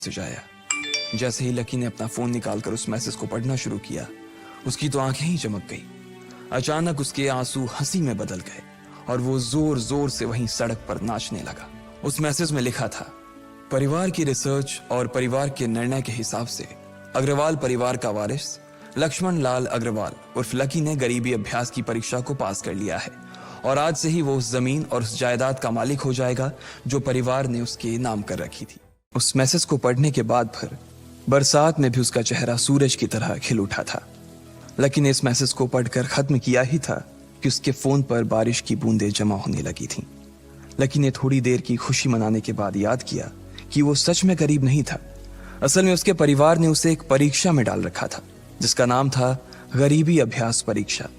Message आया। जैसे ही lucky ने अपना फोन निकालकर उस मैसेज को पढ़ना शुरू किया, उसकी तो आंखें ही चमक गई। अचानक उसके आंसू हंसी में बदल गए और वो जोर जोर से वहीं सड़क पर नाचने लगा। उस मैसेज में लिखा था, परिवार की रिसर्च और परिवार के निर्णय के हिसाब से अग्रवाल परिवार का वारिस लक्ष्मण लाल अग्रवाल उर्फ लकी ने गरीबी अभ्यास की परीक्षा को पास कर लिया है और आज से ही वो उस जमीन और उस जायदाद का मालिक हो जाएगा जो परिवार ने उसके नाम कर रखी थी। उस मैसेज को पढ़ने के बाद फिर बरसात में भी उसका चेहरा सूरज की तरह खिल उठा था। लकी ने इस मैसेज को पढ़कर खत्म किया ही था कि उसके फोन पर बारिश की बूंदें जमा होने लगी थीं। लकी ने थोड़ी देर की खुशी मनाने के बाद याद किया कि वो सच में गरीब नहीं था। असल में उसके परिवार ने उसे एक परीक्षा में डाल रखा था जिसका नाम था गरीबी अभ्यास परीक्षा।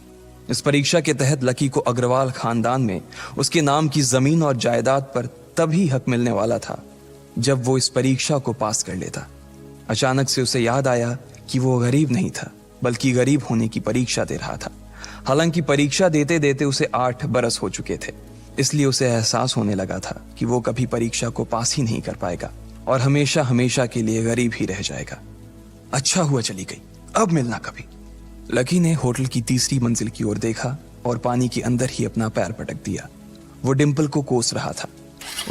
इस परीक्षा के तहत लकी को अग्रवाल खानदान में उसके नाम की जमीन और जायदाद पर तभी हक मिलने वाला था जब वो इस परीक्षा को पास कर लेता। अचानक से उसे याद आया कि वो गरीब नहीं था बल्कि गरीब होने की परीक्षा दे रहा था। हालांकि परीक्षा देते देते उसे 8 बरस हो चुके थे, इसलिए उसे एहसास होने लगा था कि वो कभी परीक्षा को पास ही नहीं कर पाएगा और हमेशा हमेशा के लिए गरीब ही रह जाएगा। अच्छा हुआ चली गई, अब मिलना कभी। लकी ने होटल की तीसरी मंजिल की ओर देखा और पानी के अंदर ही अपना पैर पटक दिया। वो डिंपल को कोस रहा था।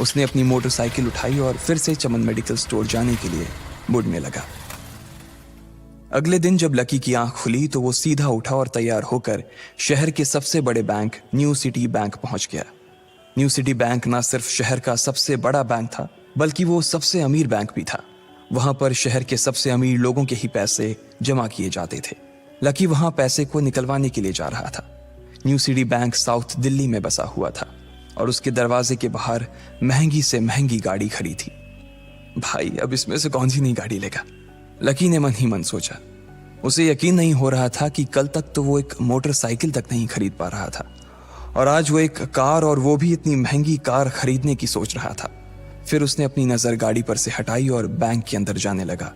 उसने अपनी मोटरसाइकिल उठाई और फिर से चमन मेडिकल स्टोर जाने के लिए मुड़ने लगा। अगले दिन जब लकी की आंख खुली तो वो सीधा उठा और तैयार होकर शहर के सबसे बड़े बैंक न्यू सिटी बैंक पहुंच गया। न्यू सिटी बैंक न सिर्फ शहर का सबसे बड़ा बैंक था बल्कि वो सबसे अमीर बैंक भी था। वहां पर शहर के सबसे अमीर लोगों के ही पैसे जमा किए जाते थे। लकी वहां पैसे को निकलवाने के लिए जा रहा था। New city bank south Delhi में बसा हुआ था और उसके दरवाजे के बाहर महंगी से महंगी गाड़ी खड़ी थी। भाई, अब इसमें से कौन सी नई गाड़ी लेगा, लकी ने मन ही मन सोचा। उसे यकीन नहीं हो रहा था कि कल तक तो वो एक मोटरसाइकिल तक नहीं खरीद पा रहा था और आज वो एक कार, और वो भी इतनी महंगी कार खरीदने की सोच रहा था। फिर उसने अपनी नजर गाड़ी पर से हटाई और बैंक के अंदर जाने लगा।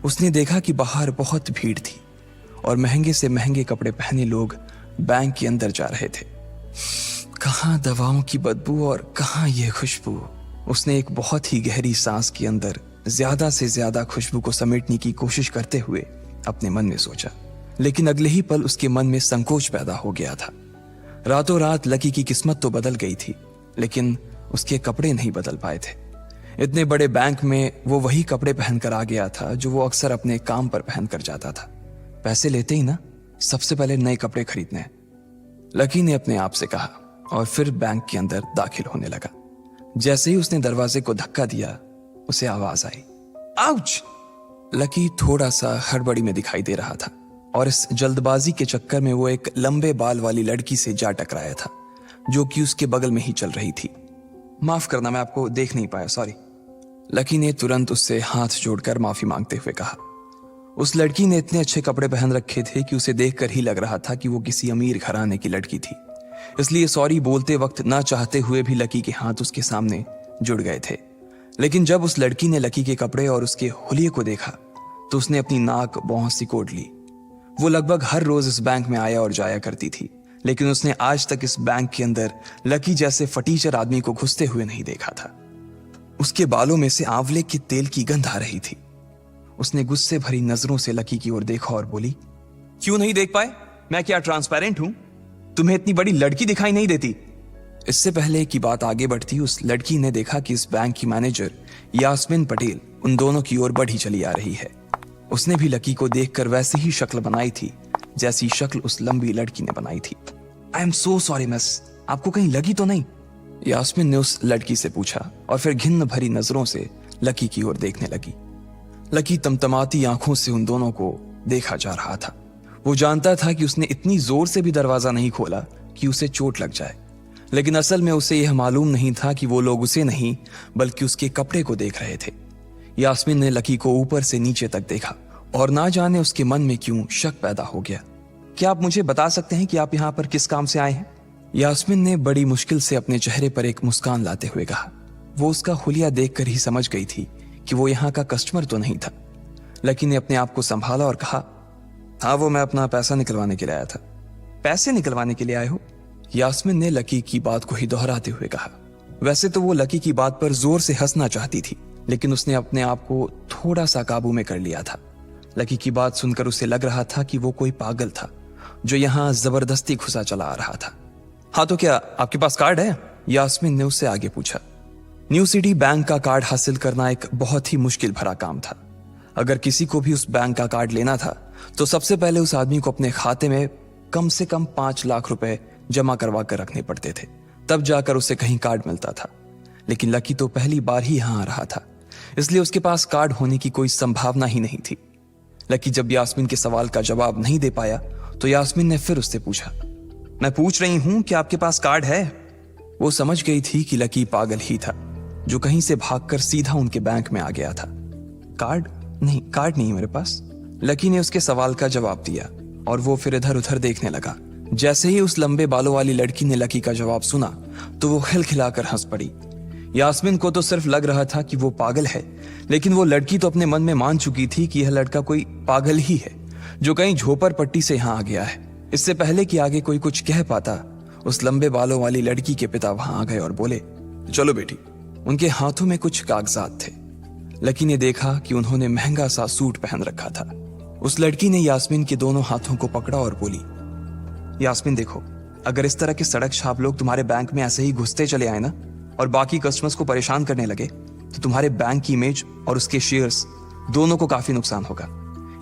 उसने देखा कि बाहर बहुत भीड़ थी और महंगे से महंगे कपड़े पहने लोग बैंक के अंदर जा रहे थे। कहाँ दवाओं की बदबू और कहाँ ये खुशबू। उसने एक बहुत ही गहरी सांस के अंदर ज्यादा से ज्यादा खुशबू को समेटने की कोशिश करते हुए अपने मन में सोचा, लेकिन अगले ही पल उसके मन में संकोच पैदा हो गया था। रातों रात लकी की किस्मत तो बदल गई थी लेकिन उसके कपड़े नहीं बदल पाए थे। इतने बड़े बैंक में वो वही कपड़े पहनकर आ गया था जो वो अक्सर अपने काम पर पहनकर जाता था। पैसे लेते ही ना सबसे पहले नए कपड़े खरीदने हैं, लकी ने अपने आप से कहा और फिर बैंक के अंदर दाखिल होने लगा। जैसे ही उसने दरवाजे को धक्का दिया उसे आवाज आई, आउच! लकी थोड़ा सा हड़बड़ी में दिखाई दे रहा था और इस जल्दबाजी के चक्कर में वो एक लंबे बाल वाली लड़की से जा टकराया था जो कि उसके बगल में ही चल रही थी। माफ करना, मैं आपको देख नहीं पाया, सॉरी। लकी ने तुरंत उससे हाथ जोड़कर माफी मांगते हुए कहा। उस लड़की ने इतने अच्छे कपड़े पहन रखे थे कि उसे देखकर ही लग रहा था कि वो किसी अमीर घराने की लड़की थी, इसलिए सॉरी बोलते वक्त ना चाहते हुए भी लकी के हाथ उसके सामने जुड़ गए थे। लेकिन जब उस लड़की ने लकी के कपड़े और उसके हुलिये को देखा तो उसने अपनी नाक भौं सिकोड़ ली। वो लगभग हर रोज इस बैंक में आया और जाया करती थी, लेकिन उसने आज तक इस बैंक के अंदर लकी जैसे फटीचर आदमी को घुसते हुए नहीं देखा था। उसके बालों में से आंवले के तेल की गंध आ रही थी। उसने गुस्से भरी नजरों से लकी की ओर देखा और बोली, क्यों नहीं देख पाए? मैं क्या ट्रांसपेरेंट हूं? तुम्हें इतनी बड़ी लड़की दिखाई नहीं देती? इससे पहले कि बात आगे बढ़ती, उस लड़की ने देखा कि इस बैंक की मैनेजर यास्मीन पटेल उन दोनों की ओर बढ़ी चली आ रही है। उसने भी लकी को देखकर वैसी ही शक्ल बनाई थी जैसी शक्ल उस लंबी लड़की ने बनाई थी। I am so sorry miss, आपको कहीं लगी तो नहीं? यास्मीन ने उस लड़की से पूछा और फिर घिन्न भरी नजरों से लकी की ओर देखने लगी। लकी तमतमाती आंखों से उन दोनों को देखा जा रहा था। वो जानता था कि उसने इतनी जोर से भी दरवाजा नहीं खोला कि उसे चोट लग जाए, लेकिन असल में उसे यह मालूम नहीं था कि वो लोग उसे नहीं बल्कि उसके कपड़े को देख रहे थे। यास्मीन ने लकी को ऊपर से नीचे तक देखा और ना जाने उसके मन में क्यों शक पैदा हो गया। क्या आप मुझे बता सकते हैं कि आप यहाँ पर किस काम से आए हैं? यास्मीन ने बड़ी मुश्किल से अपने चेहरे पर एक मुस्कान लाते हुए कहा। वो उसका हुलिया देखकर ही समझ गई थी कि वो यहाँ का कस्टमर तो नहीं था। लकी ने अपने आप को संभाला और कहा, हाँ, वो मैं अपना पैसा निकलवाने के लिए आया था। पैसे निकलवाने के लिए आए हो? यास्मीन ने लकी की बात को ही दोहराते हुए कहा। वैसे तो वो लकी की बात पर जोर से हंसना चाहती थी, लेकिन उसने अपने आप को थोड़ा सा काबू में कर लिया था। लकी की बात सुनकर उसे लग रहा था कि वो कोई पागल था जो यहाँ जबरदस्ती घुसा चला आ रहा था। हाँ तो क्या आपके पास कार्ड है? यास्मीन ने उससे आगे पूछा। न्यू सिटी बैंक का कार्ड हासिल करना एक बहुत ही मुश्किल भरा काम था। अगर किसी को भी उस बैंक का कार्ड लेना था तो सबसे पहले उस आदमी को अपने खाते में कम से कम 5 लाख रुपए जमा करवा कर रखने पड़ते थे, तब जाकर उसे कहीं कार्ड मिलता था। लेकिन लकी तो पहली बार ही यहां आ रहा था, इसलिए उसके पास कार्ड होने की कोई संभावना ही नहीं थी। लकी जब यास्मीन के सवाल का जवाब नहीं दे पाया तो यास्मीन ने फिर उससे पूछा, मैं पूछ रही हूं कि आपके पास कार्ड है? वो समझ गई थी कि लकी पागल ही था जो कहीं से भागकर सीधा उनके बैंक में आ गया था। कार्ड नहीं मेरे पास। लकी ने उसके सवाल का जवाब दिया और वो फिर इधर उधर देखने लगा। जैसे ही उस लंबे बालों वाली लड़की ने लकी का जवाब सुना तो वो खिलखिलाकर हंस पड़ी। यास्मीन को तो सिर्फ लग रहा था कि वो पागल है, लेकिन वो लड़की तो अपने मन में मान चुकी थी कि यह लड़का कोई पागल ही है जो कहीं झोपड़ पट्टी से यहाँ आ गया है। इससे पहले कि आगे कोई कुछ कह पाता, उस लंबे बालों वाली लड़की के पिता वहां आ गए और बोले, चलो बेटी। उनके हाथों में कुछ कागजात थे। लकी ने देखा कि उन्होंने महंगा सा सूट पहन रखा था। उस लड़की ने यास्मीन के दोनों हाथों को पकड़ा और बोली, यास्मीन देखो, अगर इस तरह के सड़क छाप लोग तुम्हारे बैंक में ऐसे ही घुसते चले आए ना और बाकी कस्टमर्स को परेशान करने लगे तो तुम्हारे बैंक की इमेज और उसके शेयर्स दोनों को काफी नुकसान होगा।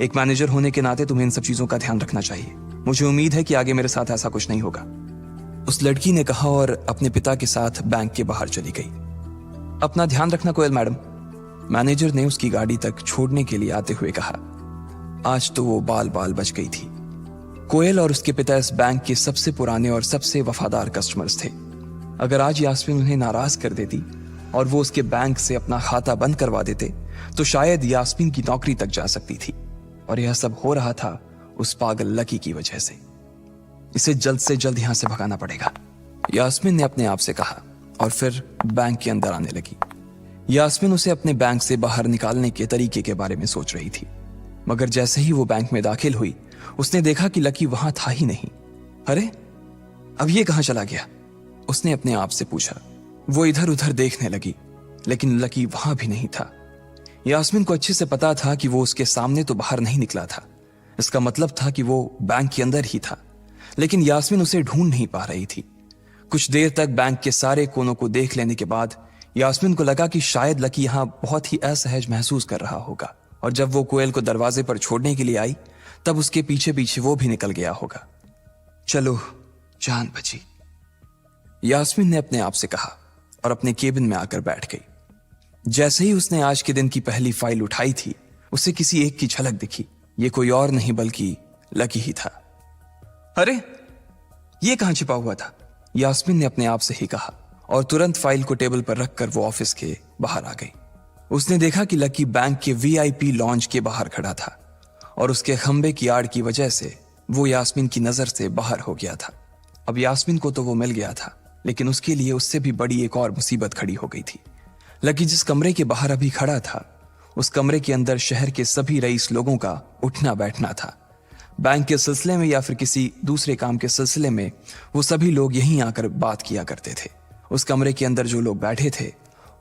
एक मैनेजर होने के नाते तुम्हें इन सब चीजों का ध्यान रखना चाहिए। मुझे उम्मीद है कि आगे मेरे साथ ऐसा कुछ नहीं होगा। उस लड़की ने कहा और अपने पिता के साथ बैंक के बाहर चली गई। अपना ध्यान रखना कोयल मैडम, मैनेजर ने उसकी गाड़ी तक छोड़ने के लिए आते हुए कहा। आज तो वो बाल बाल बच गई थी। कोयल और उसके पिता इस बैंक के सबसे पुराने और सबसे वफादार कस्टमर्स थे। अगर आज यास्मीन उन्हें नाराज कर देती और वो उसके बैंक से अपना खाता बंद करवा देते तो शायद यास्मीन की नौकरी तक जा सकती थी। और यह सब हो रहा था उस पागल लकी की वजह से। इसे जल्द से जल्द यहां से भगाना पड़ेगा, यास्मीन ने अपने आप से कहा और फिर बैंक के अंदर आने लगी। यास्मीन उसे अपने बैंक से बाहर निकालने के तरीके के बारे में सोच रही थी, मगर जैसे ही वो बैंक में दाखिल हुई उसने देखा कि लकी वहां था ही नहीं। अरे अब ये कहां चला गया? उसने अपने आप से पूछा। वो इधर उधर देखने लगी, लेकिन लकी वहां भी नहीं था। यास्मीन को अच्छे से पता था कि वो उसके सामने तो बाहर नहीं निकला था। इसका मतलब था कि वो बैंक के अंदर ही था, लेकिन यास्मीन उसे ढूंढ नहीं पा रही थी। कुछ देर तक बैंक के सारे कोनों को देख लेने के बाद यास्मीन को लगा कि शायद लकी यहां बहुत ही असहज महसूस कर रहा होगा, और जब वो कोयल को दरवाजे पर छोड़ने के लिए आई तब उसके पीछे पीछे वो भी निकल गया होगा। चलो जान बची, यास्मीन ने अपने आप से कहा और अपने केबिन में आकर बैठ गई। जैसे ही उसने आज के दिन की पहली फाइल उठाई थी उसे किसी एक की झलक दिखी। ये कोई और नहीं बल्कि लकी ही था। अरे ये कहां छिपा हुआ था? यास्मीन ने अपने आप से ही कहा और तुरंत फाइल को टेबल पर रखकर वो ऑफिस के बाहर आ गई। उसने देखा कि लकी बैंक के वीआईपी लॉन्ज के बाहर खड़ा था और उसके खंबे की आड़ की वजह से वो यास्मीन की नजर से बाहर हो गया था। अब यास्मीन को तो वो मिल गया था, लेकिन उसके लिए उससे भी बड़ी एक और मुसीबत खड़ी हो गई थी। लकी जिस कमरे के बाहर अभी खड़ा था उस कमरे के अंदर शहर के सभी रईस लोगों का उठना बैठना था। बैंक के सिलसिले में या फिर किसी दूसरे काम के सिलसिले में वो सभी लोग यहीं आकर बात किया करते थे। उस कमरे के अंदर जो लोग बैठे थे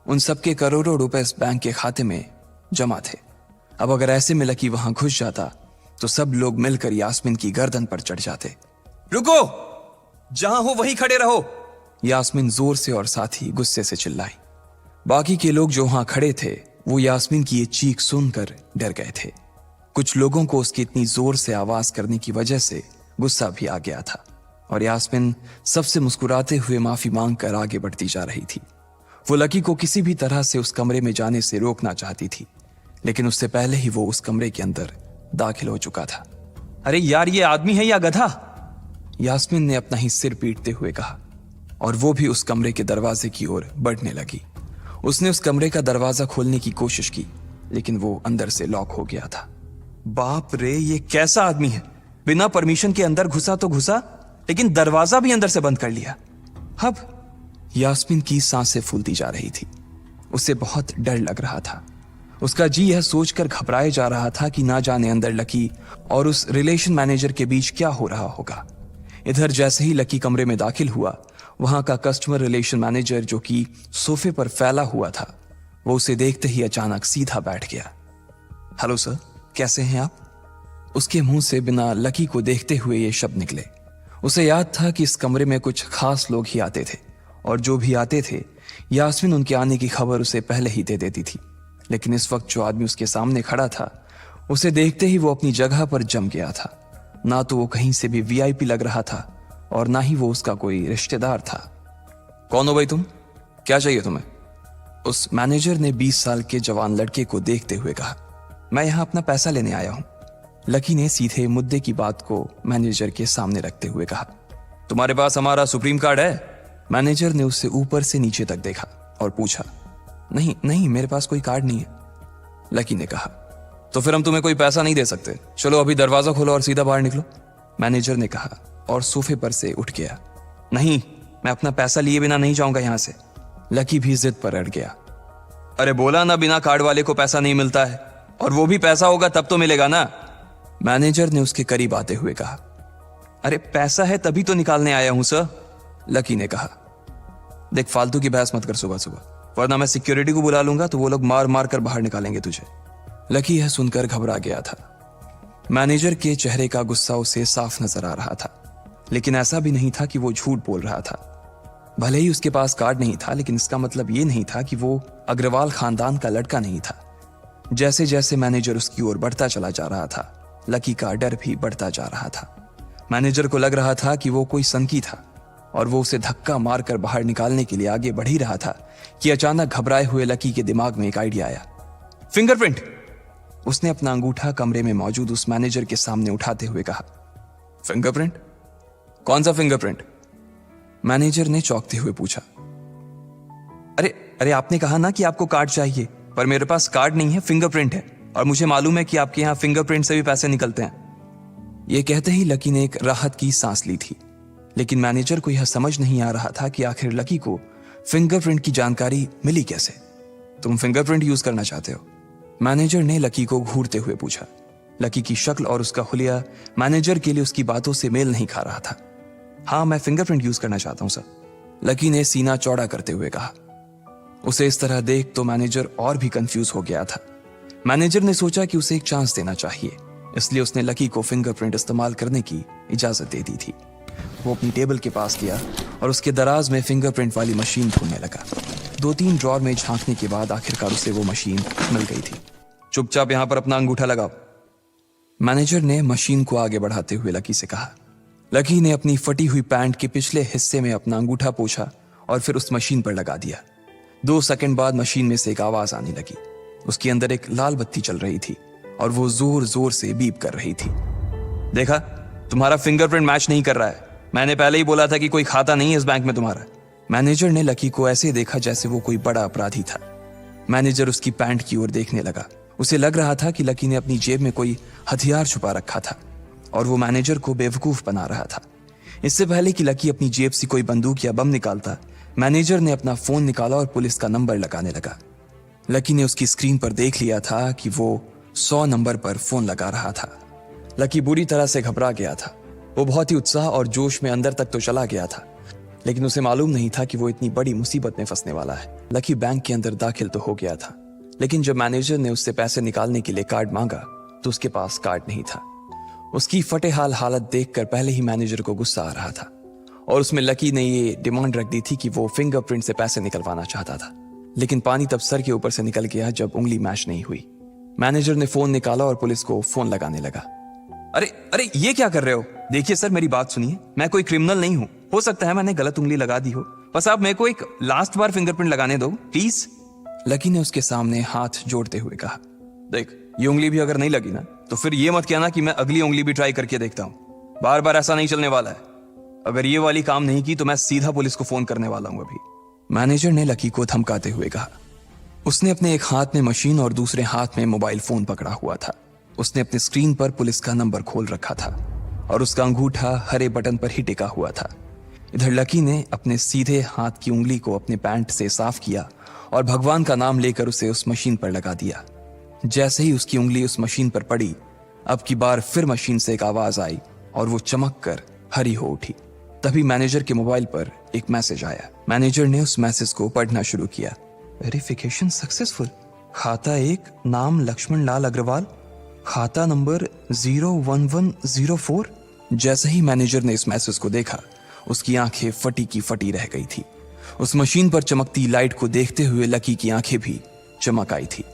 उन सबके करोड़ों रुपए इस बैंक के खाते में जमा थे। अब अगर ऐसे में लकी वहां घुस जाता तो सब लोग मिलकर यास्मीन की गर्दन पर चढ़ जाते। रुको, जहां हो वहीं खड़े रहो, यास्मीन जोर से और साथ ही गुस्से से चिल्लाई। बाकी के लोग जो वहां खड़े थे वो यास्मीन की ये चीख सुनकर डर गए थे। कुछ लोगों को उसकी इतनी जोर से आवाज करने की वजह से गुस्सा भी आ गया था और यास्मीन सबसे मुस्कुराते हुए माफी मांगकर आगे बढ़ती जा रही थी। वो लकी को किसी भी तरह से उस कमरे में जाने से रोकना चाहती थी, लेकिन उससे पहले ही वो उस कमरे के अंदर दाखिल हो चुका था। अरे यार, ये आदमी है या गधा? यास्मीन ने अपना ही सिर पीटते हुए कहा और वो भी उस कमरे के दरवाजे की ओर बढ़ने लगी। उसने उस कमरे का दरवाजा खोलने की कोशिश की, लेकिन वो अंदर से लॉक हो गया था। बाप रे, ये कैसा आदमी है? बिना परमिशन के अंदर घुसा तो घुसा, लेकिन दरवाजा भी अंदर से बंद कर लिया। अब यास्मीन की सांसें फूलती जा रही थी। उसे बहुत डर लग रहा था। उसका जी यह सोचकर घबराए जा रहा था कि ना जाने अंदर लकी और उस रिलेशन मैनेजर के बीच क्या हो रहा होगा। इधर जैसे ही लकी कमरे में दाखिल हुआ, वहां का कस्टमर रिलेशन मैनेजर जो कि सोफे पर फैला हुआ था वो उसे देखते ही अचानक सीधा बैठ गया। हेलो सर, कैसे हैं आप? उसके मुंह से बिना लकी को देखते हुए ये शब्द निकले। उसे याद था कि इस कमरे में कुछ खास लोग ही आते थे और जो भी आते थे यास्मीन उनके आने की खबर उसे पहले ही दे देती थी। लेकिन इस वक्त जो आदमी उसके सामने खड़ा था, उसे देखते ही वो अपनी जगह पर जम गया था। ना तो वो कहीं से भी वीआईपी लग रहा था और ना ही वो उसका कोई रिश्तेदार था। कौन हो भाई तुम? क्या चाहिए तुम्हें? उस मैनेजर ने 20 साल के जवान लड़के को देखते हुए कहा। मैं यहां अपना पैसा लेने आया हूं। लकी ने सीधे मुद्दे की बात को मैनेजर के सामने रखते हुए कहा। तुम्हारे पास हमारा सुप्रीम कार्ड है? मैनेजर ने उससे ऊपर से नीचे तक देखा और पूछा। नहीं नहीं, मेरे पास कोई कार्ड नहीं है, लकी ने कहा। तो फिर हम तुम्हें कोई पैसा नहीं दे सकते। चलो अभी दरवाजा खोलो और सीधा बाहर निकलो, मैनेजर ने कहा और सोफे पर से उठ गया। नहीं, मैं अपना पैसा लिए बिना नहीं जाऊंगा यहां से, लकी भी जिद पर अड़ गया। अरे बोला ना, बिना कार्ड वाले को पैसा नहीं मिलता है, और वो भी पैसा होगा तब तो मिलेगा ना, मैनेजर ने उसके करीब आते हुए कहा। अरे पैसा है तभी तो निकालने आया हूं सर, लकी ने कहा। देख, फालतू की बहस मत कर सुबह सुबह, वरना मैं सिक्योरिटी को बुला लूंगा तो वो लोग मार मार कर बाहर निकालेंगे तुझे। लकी यह सुनकर घबरा गया था। मैनेजर के चेहरे का गुस्सा उसे साफ नजर आ रहा था, लेकिन ऐसा भी नहीं था कि वो झूठ बोल रहा था। भले ही उसके पास कार्ड नहीं था, लेकिन इसका मतलब ये नहीं था कि वो अग्रवाल खानदान का लड़का नहीं था। जैसे जैसे मैनेजर उसकी ओर बढ़ता चला जा रहा था, लकी का डर भी बढ़ता जा रहा था। मैनेजर को लग रहा था कि वो कोई संकी था और वो उसे धक्का मारकर बाहर निकालने के लिए आगे बढ़ ही रहा था कि अचानक घबराए हुए लकी के दिमाग में एक आइडिया आया। फिंगरप्रिंट! उसने अपना अंगूठा कमरे में मौजूद उस मैनेजर के सामने उठाते हुए कहा। फिंगरप्रिंट? कौन सा फिंगरप्रिंट? मैनेजर ने चौंकते हुए पूछा। अरे अरे, आपने कहा ना कि आपको कार्ड चाहिए, पर मेरे पास कार्ड नहीं है, फिंगरप्रिंट है, और मुझे मालूम है कि आपके यहां फिंगरप्रिंट से भी पैसे निकलते हैं। यह कहते ही लकी ने एक राहत की सांस ली थी, लेकिन मैनेजर को यह समझ नहीं आ रहा था कि आखिर लकी को फिंगरप्रिंट की जानकारी मिली कैसे। तुम फिंगरप्रिंट यूज करना चाहते हो? मैनेजर ने लकी को घूरते हुए पूछा। लकी की शक्ल और उसका हुलिया मैनेजर के लिए उसकी बातों से मेल नहीं खा रहा था। हाँ, मैं फिंगरप्रिंट यूज करना चाहता हूं सर, लकी ने सीना चौड़ा करते हुए कहा। उसे इस तरह देख तो मैनेजर और भी कंफ्यूज हो गया था। मैनेजर ने सोचा कि उसे एक चांस देना चाहिए, इसलिए उसने लकी को फिंगरप्रिंट इस्तेमाल करने की इजाजत दे दी थी। वो अपनी टेबल के पास गया और उसके दराज में फिंगरप्रिंट वाली मशीन ढूंढने लगा। 2-3 ड्रॉर में झांकने के बाद आखिरकार उसे वो मशीन मिल गई थी। चुपचाप यहां पर अपना अंगूठा लगाओ, मैनेजर ने मशीन को आगे बढ़ाते हुए लकी से कहा। लकी ने अपनी फटी हुई पैंट के पिछले हिस्से में अपना अंगूठा पोंछा और फिर उस मशीन पर लगा दिया। 2 सेकंड बाद मशीन में से एक आवाज आने लगी। उसके अंदर एक लाल बत्ती चल रही थी और वो जोर जोर से बीप कर रही थी। देखा, तुम्हारा फिंगरप्रिंट मैच नहीं कर रहा है। मैंने पहले ही बोला था कि कोई खाता नहीं है इस बैंक में तुम्हारा। मैनेजर ने लकी को ऐसे देखा जैसे वो कोई बड़ा अपराधी था। मैनेजर उसकी पैंट की ओर देखने लगा। उसे लग रहा था कि लकी ने अपनी जेब में कोई हथियार छुपा रखा था और वो मैनेजर को बेवकूफ बना रहा था। इससे पहले कि लकी अपनी जेब से कोई बंदूक या बम निकालता, मैनेजर ने अपना फोन निकाला और पुलिस का नंबर लगाने लगा। लकी ने उसकी स्क्रीन पर देख लिया था कि वो 100 नंबर पर फोन लगा रहा था। लकी बुरी तरह से घबरा गया था। वो बहुत ही उत्साह और जोश में अंदर तक तो चला गया था, लेकिन उसे मालूम नहीं था कि वो इतनी बड़ी मुसीबत में फंसने वाला है। लकी बैंक के अंदर दाखिल तो हो गया था, लेकिन जब मैनेजर ने उससे पैसे निकालने के लिए कार्ड मांगा तो उसके पास कार्ड नहीं था। उसकी फटेहाल हालत देखकर पहले ही मैनेजर को गुस्सा आ रहा था और उसमें लकी ने ये डिमांड रख दी थी कि वो फिंगरप्रिंट से पैसे निकलवाना चाहता था। लेकिन पानी तब सर के ऊपर से निकल गया जब उंगली मैच नहीं हुई। मैनेजर ने फोन निकाला और पुलिस को फोन लगाने लगा। अरे अरे, ये क्या कर रहे हो? देखिए सर, मेरी बात सुनिए, मैं कोई क्रिमिनल नहीं हूं। हो सकता है मैंने गलत उंगली लगा दी हो, बस आप मेरे को एक लास्ट बार फिंगरप्रिंट लगाने दो प्लीज, लकी ने उसके सामने हाथ जोड़ते हुए कहा। देख, ये उंगली भी अगर नहीं लगी ना तो फिर ये मत कहना कि मैं अगली उंगली भी ट्राई करके देखता हूं। बार बार ऐसा नहीं चलने वाला है। अगर ये वाली काम नहीं की तो मैं सीधा पुलिस को फोन करने वाला हूं अभी, मैनेजर ने लकी को धमकाते हुए कहा। उसने अपने एक हाथ में मशीन और दूसरे हाथ में मोबाइल फोन पकड़ा हुआ था। उसने अपनी स्क्रीन पर पुलिस का नंबर खोल रखा था और उसका अंगूठा हरे बटन पर ही टिका हुआ था। इधर लकी ने अपने सीधे हाथ की उंगली को अपने पैंट से साफ किया और भगवान का नाम लेकर उसे उस मशीन पर लगा दिया। जैसे ही उसकी उंगली उस मशीन पर पड़ी, अब की बार फिर मशीन से एक आवाज आई और वो चमक कर हरी हो उठी। तभी मैनेजर के मोबाइल पर एक मैसेज आया। मैनेजर ने उस मैसेज को पढ़ना शुरू किया। Verification successful. खाता 1, नाम लक्ष्मण लाल अग्रवाल, खाता नंबर 01104। जैसे ही मैनेजर ने इस मैसेज को देखा, उसकी आंखें फटी की फटी रह गई थी। उस मशीन पर चमकती लाइट को देखते हुए लकी की आंखें भी चमक आई थी।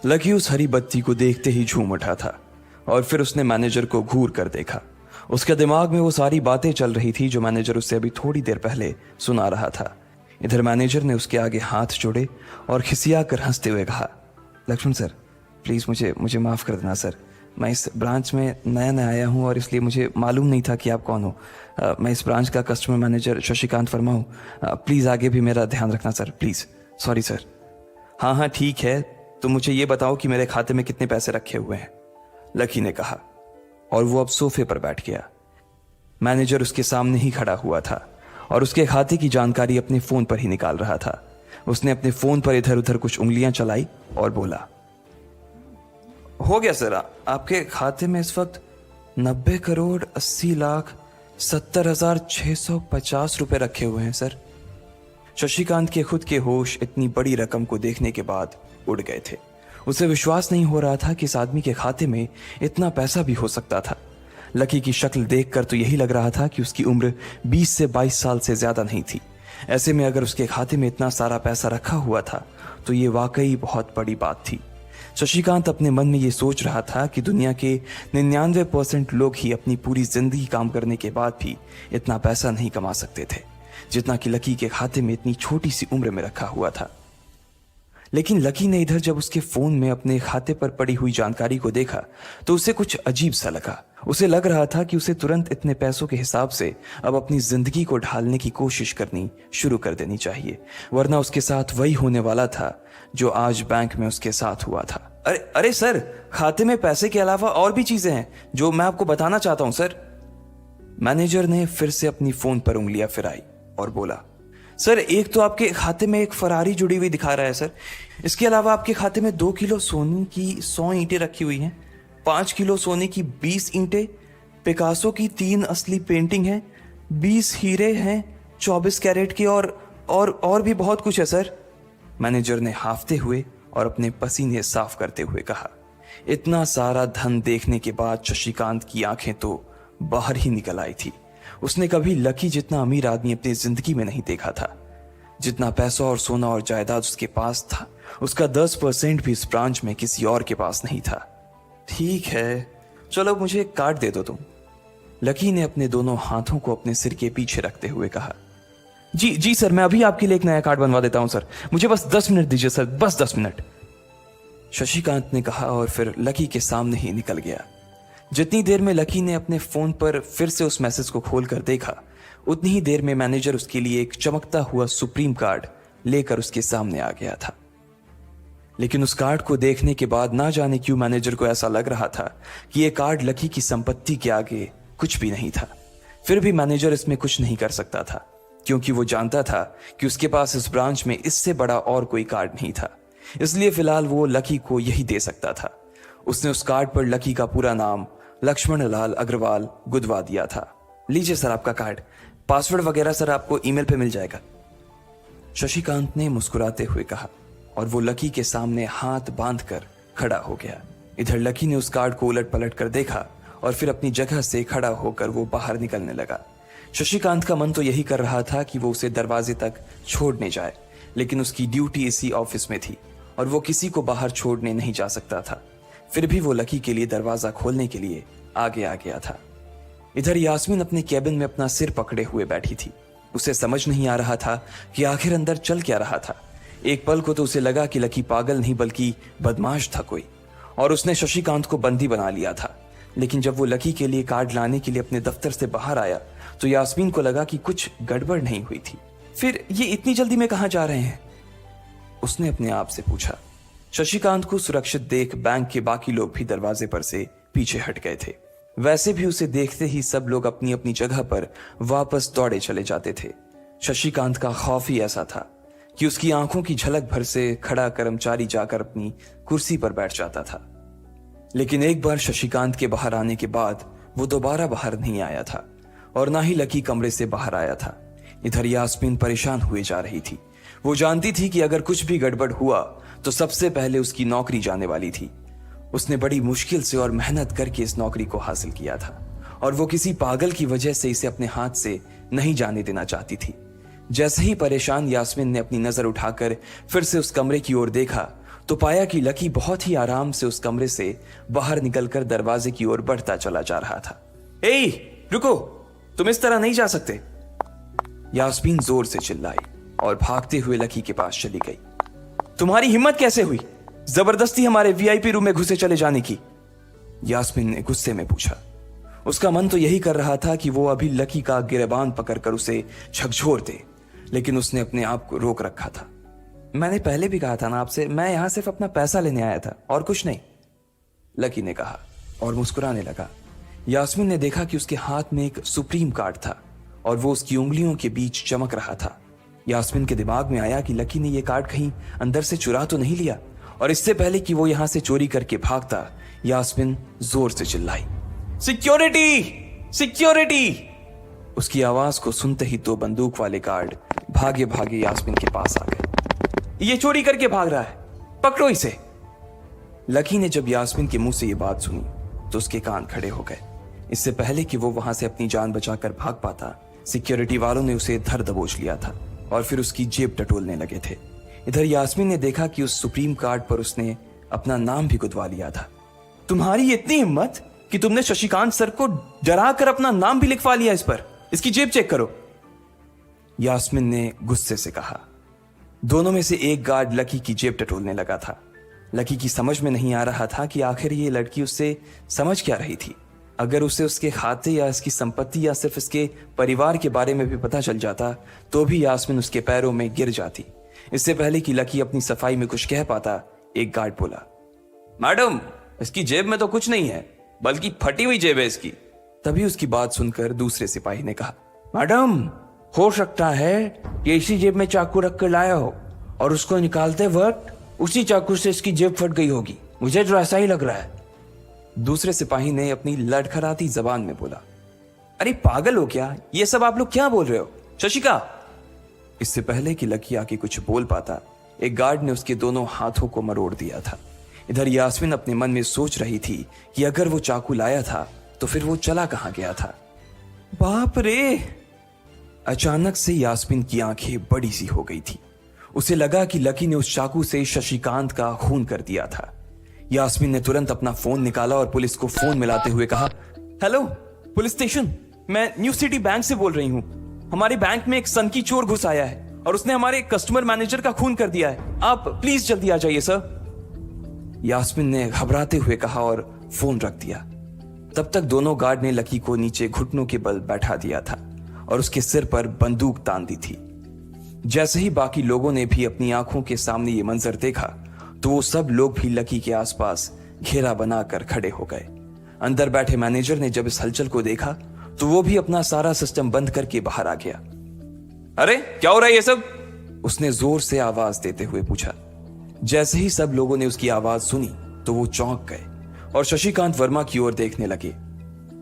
लकी उस हरी बत्ती को देखते ही झूम उठा था और फिर उसने मैनेजर को घूर कर देखा। उसके दिमाग में वो सारी बातें चल रही थी जो मैनेजर उससे अभी थोड़ी देर पहले सुना रहा था। इधर मैनेजर ने उसके आगे हाथ जोड़े और खिसिया कर हंसते हुए कहा, लक्ष्मण सर, प्लीज़ मुझे माफ़ कर देना सर। मैं इस ब्रांच में नया आया हूँ और इसलिए मुझे मालूम नहीं था कि आप कौन हो। मैं इस ब्रांच का कस्टमर मैनेजर शशिकांत वर्मा हूँ। प्लीज़ आगे भी मेरा ध्यान रखना सर, प्लीज़। Sorry sir. हाँ ठीक है, तो मुझे ये बताओ कि मेरे खाते में कितने पैसे रखे हुए हैं, लकी ने कहा। और वो अब सोफे पर बैठ गया। मैनेजर उसके सामने ही खड़ा हुआ था और उसके खाते की जानकारी अपने फोन पर ही निकाल रहा था। उसने अपने फोन पर इधर उधर कुछ उंगलियां चलाई और बोला, हो गया सर, आपके खाते में इस वक्त 90,80,70,650 रुपए रखे हुए हैं सर। शशिकांत के खुद के होश इतनी बड़ी रकम को देखने के बाद उड़ गए थे। उसे विश्वास नहीं हो रहा था कि इस आदमी के खाते में इतना पैसा भी हो सकता था। लकी की शक्ल देखकर तो यही लग रहा था कि उसकी उम्र 20 से 22 साल से ज्यादा नहीं थी। ऐसे में अगर उसके खाते में इतना सारा पैसा रखा हुआ था तो ये वाकई बहुत बड़ी बात थी। शशिकांत अपने मन में ये सोच रहा था कि दुनिया के 99% लोग ही अपनी पूरी जिंदगी काम करने के बाद भी इतना पैसा नहीं कमा सकते थे जितना कि लकी के खाते में इतनी छोटी सी उम्र में रखा हुआ था। लेकिन लकी ने इधर जब उसके फोन में अपने खाते पर पड़ी हुई जानकारी को देखा तो उसे कुछ अजीब सा लगा। उसे लग रहा था कि उसे तुरंत इतने पैसों के हिसाब से अब अपनी जिंदगी को ढालने की कोशिश करनी शुरू कर देनी चाहिए, वरना उसके साथ वही होने वाला था जो आज बैंक में उसके साथ हुआ था। अरे सर, खाते में पैसे के अलावा और भी चीजें हैं जो मैं आपको बताना चाहता हूं सर। मैनेजर ने फिर से अपनी फोन पर उंगलियां फिराई और बोला, सर एक तो आपके खाते में एक फरारी जुड़ी हुई दिखा रहा है सर। इसके अलावा आपके खाते में 2 किलो सोने की 100 ईंटें रखी हुई हैं, 5 किलो सोने की 20 ईंटें, पिकासो की 3 असली पेंटिंग है, 20 हीरे हैं 24 कैरेट के और भी बहुत कुछ है सर। मैनेजर ने हाफते हुए और अपने पसीने साफ करते हुए कहा। इतना सारा धन देखने के बाद शशिकांत की आंखें तो बाहर ही निकल आई थी। उसने कभी लकी जितना अमीर आदमी अपनी जिंदगी में नहीं देखा था। जितना पैसा और सोना और जायदाद उसके पास था, उसका 10% भी इस ब्रांच में किसी और के पास नहीं था। ठीक है, चलो मुझे एक कार्ड दे दो तुम, लकी ने अपने दोनों हाथों को अपने सिर के पीछे रखते हुए कहा। जी सर, मैं अभी आपके लिए एक नया कार्ड बनवा देता हूं सर, मुझे बस 10 मिनट दीजिए सर, बस 10 मिनट, शशिकांत ने कहा और फिर लकी के सामने ही निकल गया। जितनी देर में लकी ने अपने फोन पर फिर से उस मैसेज को खोलकर देखा, उतनी ही देर में मैनेजर उसके लिए एक चमकता हुआ सुप्रीम कार्ड लेकर उसके सामने आ गया था। लेकिन उस कार्ड को देखने के बाद ना जाने क्यों मैनेजर को ऐसा लग रहा था कि यह कार्ड लकी की संपत्ति के आगे कुछ भी नहीं था। फिर भी मैनेजर इसमें कुछ नहीं कर सकता था, क्योंकि वो जानता था कि उसके पास इस ब्रांच में इससे बड़ा और कोई कार्ड नहीं था। इसलिए फिलहाल वो लकी को यही दे सकता था। उसने उस कार्ड पर लकी का पूरा नाम लक्ष्मण लाल अग्रवाल गुदवा दिया था। लीजिए सर आपका कार्ड, पासवर्ड वगैरह सर आपको ईमेल पे मिल जाएगा, शशिकांत ने मुस्कुराते हुए कहा और वो लकी के सामने हाथ बांधकर खड़ा हो गया। इधर लकी ने उस कार्ड को उलट पलट कर देखा और फिर अपनी जगह से खड़ा होकर वो बाहर निकलने लगा। शशिकांत का मन तो यही कर रहा था कि वो उसे दरवाजे तक छोड़ने जाए, लेकिन उसकी ड्यूटी इसी ऑफिस में थी और वो किसी को बाहर छोड़ने नहीं जा सकता था। फिर भी वो लकी के लिए दरवाजा खोलने के लिए आगे आ गया था। इधर यास्मीन अपने कैबिन में अपना सिर पकड़े हुए बैठी थी। उसे समझ नहीं आ रहा था कि आखिर अंदर चल क्या रहा था। एक पल को तो उसे लगा कि लकी पागल नहीं बल्कि बदमाश था कोई, और उसने शशिकांत को बंदी बना लिया था। लेकिन जब वो लकी के लिए कार्ड लाने के लिए अपने दफ्तर से बाहर आया तो यास्मीन को लगा कि कुछ गड़बड़ नहीं हुई थी। फिर ये इतनी जल्दी में कहां जा रहे हैं, उसने अपने आप से पूछा। शशिकांत को सुरक्षित देख बैंक के बाकी लोग भी दरवाजे पर से पीछे हट गए थे। वैसे भी उसे देखते ही सब लोग अपनी अपनी जगह पर वापस दौड़े चले जाते थे। शशिकांत का खौफ ही ऐसा था कि उसकी आंखों की झलक भर से खड़ा कर्मचारी जाकर अपनी कुर्सी पर बैठ जाता था। लेकिन एक बार शशिकांत के बाहर आने के बाद वो दोबारा बाहर नहीं आया था और ना ही लकी कमरे से बाहर आया था। इधर यास्मीन परेशान हुए जा रही थी वो जानती थी कि अगर कुछ भी गड़बड़ हुआ तो सबसे पहले उसकी नौकरी जाने वाली थी। उसने बड़ी मुश्किल से और मेहनत करके इस नौकरी को हासिल किया था और वो किसी पागल की वजह से इसे अपने हाथ से नहीं जाने देना चाहती थी। जैसे ही परेशान यास्मीन ने अपनी नजर उठाकर फिर से उस कमरे की ओर देखा तो पाया कि लकी बहुत ही आराम से उस कमरे से बाहर निकलकर दरवाजे की ओर बढ़ता चला जा रहा था। ए, रुको, तुम इस तरह नहीं जा सकते। यास्मीन जोर से चिल्लाई और भागते हुए लकी के पास चली गई। तुम्हारी हिम्मत कैसे हुई जबरदस्ती हमारे वीआईपी रूम में घुसे चले जाने की? यास्मीन ने गुस्से में पूछा। उसका मन तो यही कर रहा था कि वो अभी लकी का गिरेबान पकड़कर उसे झकझोर दे, लेकिन उसने अपने आप को रोक रखा था। मैंने पहले भी कहा था ना आपसे, मैं यहां सिर्फ अपना पैसा लेने आया था और कुछ नहीं, लकी ने कहा और मुस्कुराने लगा। यास्मीन ने देखा कि उसके हाथ में एक सुप्रीम कार्ड था और वो उसकी उंगलियों के बीच चमक रहा था। यास्मीन के दिमाग में आया कि लकी ने यह कार्ड कहीं अंदर से चुरा तो नहीं लिया, और इससे पहले कि वो यहां से चोरी करके भागता, यास्मीन जोर से चिल्लाई, सिक्योरिटी, सिक्योरिटी। उसकी आवाज को सुनते ही दो बंदूक वाले गार्ड भागे भागे यास्मीन के पास आ गए। ये चोरी करके भाग रहा है, पकड़ो इसे। लकी ने जब यास्मीन के मुंह से ये बात सुनी तो उसके कान खड़े हो गए। इससे पहले कि वो वहां से अपनी जान बचाकर भाग पाता, सिक्योरिटी वालों ने उसे धर दबोच लिया था और फिर उसकी जेब टटोलने लगे थे। इधर यास्मीन ने देखा कि उस सुप्रीम कार्ड पर उसने अपना नाम भी गुदवा लिया था। तुम्हारी इतनी हिम्मत कि तुमने शशिकांत सर को डरा कर अपना नाम भी लिखवा लिया इस पर। इसकी जेब चेक करो, यास्मीन ने गुस्से से कहा। दोनों में से एक गार्ड लकी की जेब टटोलने लगा था। लकी की समझ में नहीं आ रहा था कि आखिर ये लड़की उससे समझ क्या रही थी। अगर उसे उसके खाते या इसकी संपत्ति या सिर्फ इसके परिवार के बारे में भी पता चल जाता तो भी यास्मीन उसके पैरों में गिर जाती। इससे पहले कि लकी अपनी सफाई में कुछ कह पाता, एक गार्ड बोला, मैडम, इसकी जेब में तो कुछ नहीं है, बल्कि फटी हुई जेब है इसकी। तभी उसकी बात सुनकर दूसरे सिपाही ने कहा, मैडम, हो सकता है कि इसी जेब में चाकू रख कर लाया हो और उसको निकालते वक्त उसी चाकू से इसकी जेब फट गई होगी। मुझे तो ऐसा ही लग रहा है। दूसरे सिपाही ने अपनी लड़खड़ाती जबान में बोला, अरे पागल हो क्या? ये सब आप लोग क्या बोल रहे हो? शशिका। इससे पहले कि लकी आके कुछ बोल पाता, एक गार्ड ने उसके दोनों हाथों को मरोड़ दिया था। इधर यास्मीन अपने मन में सोच रही थी कि अगर वो चाकू लाया था तो फिर वो चला कहां गया था। बाप रे! अचानक से यास्मीन की आंखें बड़ी सी हो गई थी। उसे लगा कि लकी ने उस चाकू से शशिकांत का खून कर दिया था। यास्मीन ने तुरंत अपना फोन निकाला और पुलिस को फोन मिलाते हुए कहा, हेलो पुलिस स्टेशन, मैं न्यू सिटी बैंक से बोल रही हूं। हमारे बैंक में एक सनकी चोर घुस आया है और उसने हमारे कस्टमर मैनेजर का खून कर दिया है। आप प्लीज जल्दी आ जाइए सर। यास्मीन ने घबराते हुए कहा और फोन रख दिया। तब तक दोनों गार्ड ने लकी को नीचे घुटनों के बल बैठा दिया था और उसके सिर पर बंदूक तान दी थी। जैसे ही बाकी लोगों ने भी अपनी आंखों के सामने ये मंजर देखा तो वो सब लोग भी लकी के आसपास घेरा बनाकर खड़े हो गए। अंदर बैठे मैनेजर ने जब इस हलचल को देखा तो वो भी अपना सारा सिस्टम बंद करके बाहर आ गया। अरे क्या हो रहा है ये सब? उसने जोर से आवाज देते हुए पूछा। जैसे ही सब लोगों ने उसकी आवाज सुनी तो वो चौंक गए और शशिकांत वर्मा की ओर देखने लगे।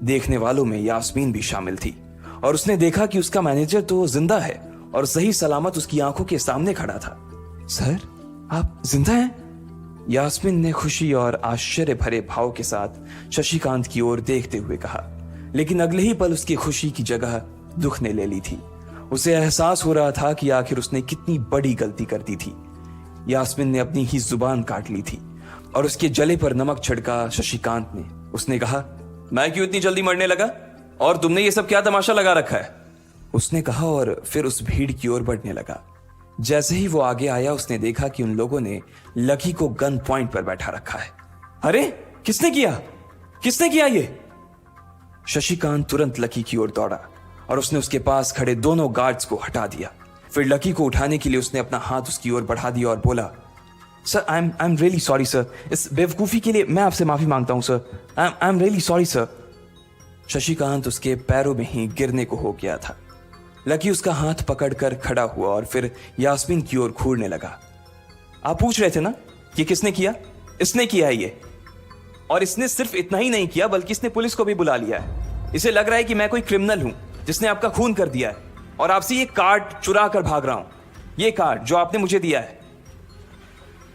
देखने वालों में यास्मीन भी शामिल थी और उसने देखा कि उसका मैनेजर तो जिंदा है और सही सलामत उसकी आंखों के सामने खड़ा था। सर, आप जिंदा हैं? यास्मीन ने खुशी और आश्चर्य भरे भाव के साथ शशिकांत की ओर देखते हुए कहा, लेकिन अगले ही पल उसकी खुशी की जगह दुख ने ले ली थी। उसे एहसास हो रहा था कि आखिर उसने कितनी बड़ी गलती कर दी थी। यास्मीन ने अपनी ही जुबान काट ली थी और उसके जले पर नमक छिड़का शशिकांत ने। उसने कहा, मैं क्यों इतनी जल्दी मरने लगा और तुमने ये सब क्या तमाशा लगा रखा है? उसने कहा और फिर उस भीड़ की ओर बढ़ने लगा। जैसे ही वो आगे आया उसने देखा कि उन लोगों ने लकी को गन पॉइंट पर बैठा रखा है। अरे किसने किया ये? शशिकांत तुरंत लकी की ओर दौड़ा और उसने उसके पास खड़े दोनों गार्ड्स को हटा दिया। फिर लकी को उठाने के लिए उसने अपना हाथ उसकी ओर बढ़ा दिया और बोला, sir I am really sorry sir, इस बेवकूफी के लिए मैं आपसे माफी मांगता हूं sir. I am really sorry sir. Shashikant उसके पैरों में ही गिरने को हो गया था। लकी उसका हाथ पकड़कर खड़ा हुआ और फिर यास्मीन की ओर घूरने लगा। आप पूछ रहे थे ना कि किसने किया? इसने किया है ये, और इसने सिर्फ इतना ही नहीं किया बल्कि इसने पुलिस को भी बुला लिया है। इसे लग रहा है कि मैं कोई क्रिमिनल हूं जिसने आपका खून कर दिया है और आपसे ये कार्ड चुरा कर भाग रहा हूं। ये कार्ड जो आपने मुझे दिया है।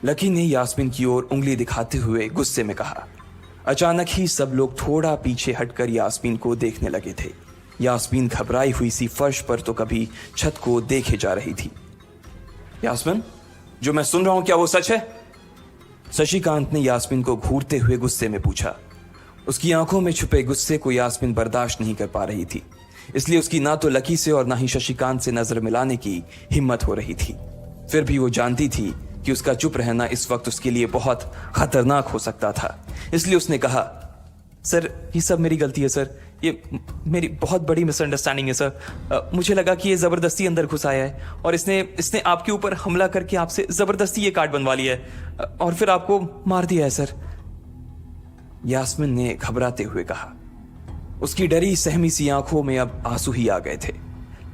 लकी ने यास्मीन की ओर उंगली दिखाते हुए गुस्से में कहा। अचानक ही सब लोग थोड़ा पीछे हटकर यास्मीन को देखने लगे थे। यास्मीन घबराई हुई सी फर्श पर तो कभी छत को देखे जा रही थी। यास्मीन, जो मैं सुन रहा हूं क्या वो सच है? शशिकांत ने यास्मीन को घूरते हुए गुस्से में पूछा। उसकी आंखों में छुपे गुस्से को यास्मीन बर्दाश्त नहीं कर पा रही थी, इसलिए उसकी ना तो लकी से और ना ही शशिकांत से नजर मिलाने की हिम्मत हो रही थी। फिर भी वो जानती थी कि उसका चुप रहना इस वक्त उसके लिए बहुत खतरनाक हो सकता था, इसलिए उसने कहा, सर ये सब मेरी गलती है सर, ये मेरी बहुत बड़ी मिसअंडरस्टैंडिंग है सर। मुझे लगा कि ये जबरदस्ती अंदर घुस आया है और इसने आपके ऊपर हमला करके आपसे जबरदस्ती ये कार्ड बनवा लिया है और फिर आपको मार दिया है सर। यास्मीन ने घबराते हुए कहा। उसकी डरी सहमी सी आंखों में अब आंसू ही आ गए थे।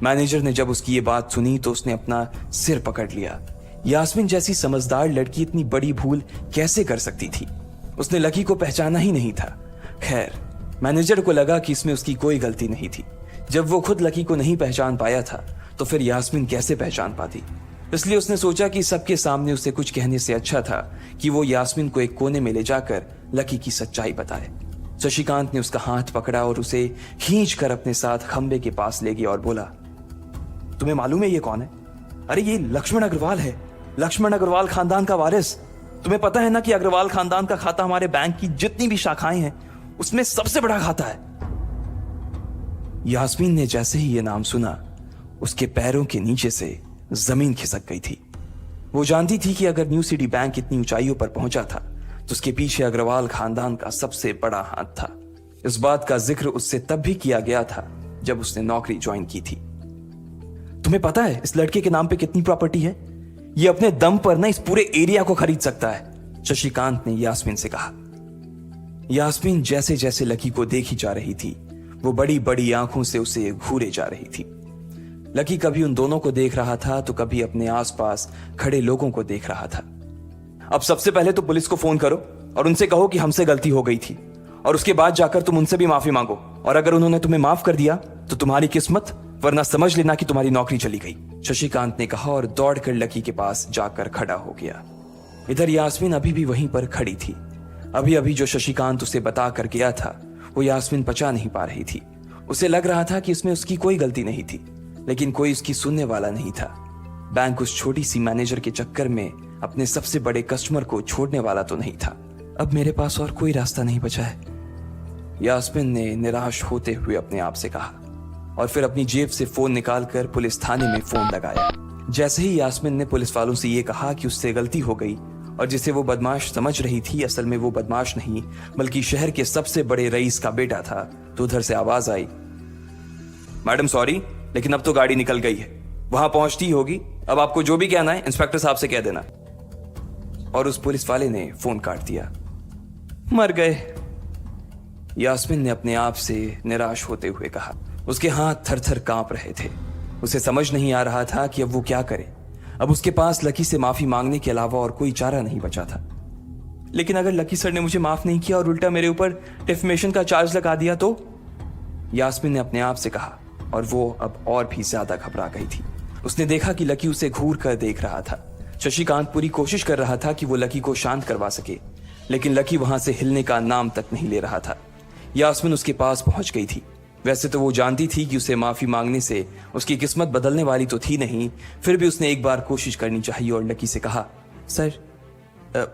मैनेजर ने जब उसकी ये बात सुनी तो उसने अपना सिर पकड़ लिया। यास्मीन जैसी समझदार लड़की इतनी बड़ी भूल कैसे कर सकती थी? उसने लकी को पहचाना ही नहीं था। खैर, मैनेजर को लगा कि इसमें उसकी कोई गलती नहीं थी। जब वो खुद लकी को नहीं पहचान पाया था तो फिर यास्मीन कैसे पहचान पाती? इसलिए उसने सोचा कि सबके सामने उसे कुछ कहने से अच्छा था कि वो यास्मीन को एक कोने में ले जाकर लकी की सच्चाई बताए। शशिकांत ने उसका हाथ पकड़ा और उसे खींचकर अपने साथ खंबे के पास ले गया और बोला, तुम्हें मालूम है ये कौन है? अरे ये लक्ष्मण अग्रवाल है, लक्ष्मण अग्रवाल खानदान का वारिस। तुम्हें पता है ना कि अग्रवाल खानदान का खाता हमारे बैंक की जितनी भी शाखाएं हैं उसमें सबसे बड़ा खाता है। यास्मीन ने जैसे ही ये नाम सुना, उसके पैरों के नीचे से जमीन खिसक गई थी। वो जानती थी कि अगर न्यू सिटी बैंक इतनी ऊंचाइयों पर पहुंचा था तो उसके पीछे अग्रवाल खानदान का सबसे बड़ा हाथ था। इस बात का जिक्र उससे तब भी किया गया था जब उसने नौकरी ज्वाइन की थी। तुम्हें पता है इस लड़के के नाम पे कितनी प्रॉपर्टी है? ये अपने दम पर ना इस पूरे एरिया को खरीद सकता है, शशिकांत ने यास्मीन से कहा। यास्मीन जैसे जैसे लकी को देखी जा रही थी वो बड़ी बड़ी आंखों से उसे घूरे जा रही थी। लकी कभी उन दोनों को देख रहा था तो कभी अपने आसपास खड़े लोगों को देख रहा था। अब सबसे पहले तो पुलिस को फोन करो और उनसे कहो कि हमसे गलती हो गई थी, और उसके बाद जाकर तुम उनसे भी माफी मांगो, और अगर उन्होंने तुम्हें माफ कर दिया तो तुम्हारी किस्मत, वरना समझ लेना कि तुम्हारी नौकरी चली गई, शशिकांत ने कहा और दौड़कर लकी के पास जाकर खड़ा हो गया। इधर यास्मीन अभी भी वहीं पर खड़ी थी। अभी अभी जो शशिकांत उसे बता कर गया था वो यास्मीन पचा नहीं पा रही थी। उसे लग रहा था कि इसमें उसकी कोई गलती नहीं थी, लेकिन कोई उसकी सुनने वाला नहीं था। बैंक उस छोटी सी मैनेजर के चक्कर में अपने सबसे बड़े कस्टमर को छोड़ने वाला तो नहीं था। अब मेरे पास और कोई रास्ता नहीं बचा है, यास्मीन ने निराश होते हुए अपने आप से कहा, और फिर अपनी जेब से फोन निकालकर पुलिस थाने में फोन लगाया। जैसे ही यास्मीन ने पुलिस वालों से यह कहा कि उससे गलती हो गई और जिसे वो बदमाश समझ रही थी असल में वो बदमाश नहीं बल्कि शहर के सबसे बड़े रईस का बेटा था, तो उधर से आवाज आई, मैडम सॉरी, लेकिन अब तो गाड़ी निकल गई है, वहां पहुंचती ही होगी, अब आपको जो भी कहना है इंस्पेक्टर साहब से कह देना। और उस पुलिस वाले ने फोन काट दिया। मर गए, यास्मीन ने अपने आप से निराश होते हुए कहा। उसके हाथ थर थर कांप रहे थे। उसे समझ नहीं आ रहा था कि अब वो क्या करे। अब उसके पास लकी से माफी मांगने के अलावा और कोई चारा नहीं बचा था। लेकिन अगर लकी सर ने मुझे माफ नहीं किया और उल्टा मेरे ऊपर डिफेमेशन का चार्ज लगा दिया तो, यास्मीन ने अपने आप से कहा, और वो अब और भी ज्यादा घबरा गई थी। उसने देखा कि लकी उसे घूर कर देख रहा था। शशिकांत पूरी कोशिश कर रहा था कि वो लकी को शांत करवा सके, लेकिन लकी वहां से हिलने का नाम तक नहीं ले रहा था। यास्मीन उसके पास पहुंच गई थी। वैसे तो वो जानती थी कि उसे माफी मांगने से उसकी किस्मत बदलने वाली तो थी नहीं, फिर भी उसने एक बार कोशिश करनी चाहिए और लकी से कहा, सर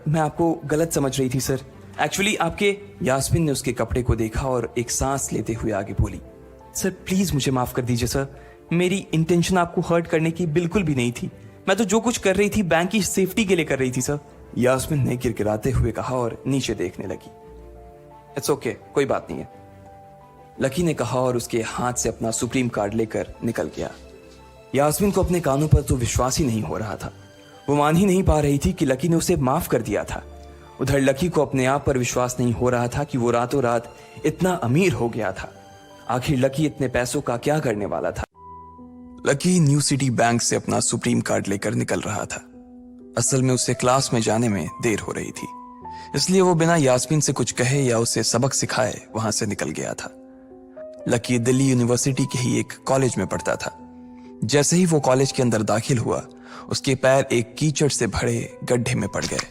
मैं आपको गलत समझ रही थी सर, एक्चुअली आपके। यास्मीन ने उसके कपड़े को देखा और एक सांस लेते हुए आगे बोली, सर प्लीज मुझे माफ कर दीजिए सर, मेरी इंटेंशन आपको हर्ट करने की बिल्कुल भी नहीं थी, मैं तो जो कुछ कर रही थी बैंक की सेफ्टी के लिए कर रही थी सर। यास्मीन ने गिड़गिड़ाते हुए कहा और नीचे देखने लगी। इट्स ओके, कोई बात नहीं है, लकी ने कहा और उसके हाथ से अपना सुप्रीम कार्ड लेकर निकल गया। यास्मीन को अपने कानों पर तो विश्वास ही नहीं हो रहा था। वो मान ही नहीं पा रही थी कि लकी ने उसे माफ कर दिया था। उधर लकी को अपने आप पर विश्वास नहीं हो रहा था कि वो रातों रात इतना अमीर हो गया था। आखिर लकी इतने पैसों का क्या करने वाला था? लकी न्यू सिटी बैंक से अपना सुप्रीम कार्ड लेकर निकल रहा था। असल में उसे क्लास में जाने में देर हो रही थी, इसलिए वो बिना यास्मीन से कुछ कहे या उसे सबक सिखाए वहां से निकल गया था। लकी दिल्ली यूनिवर्सिटी के ही एक कॉलेज में पढ़ता था। जैसे ही वो कॉलेज के अंदर दाखिल हुआ उसके पैर एक कीचड़ से भरे गड्ढे में पड़ गए।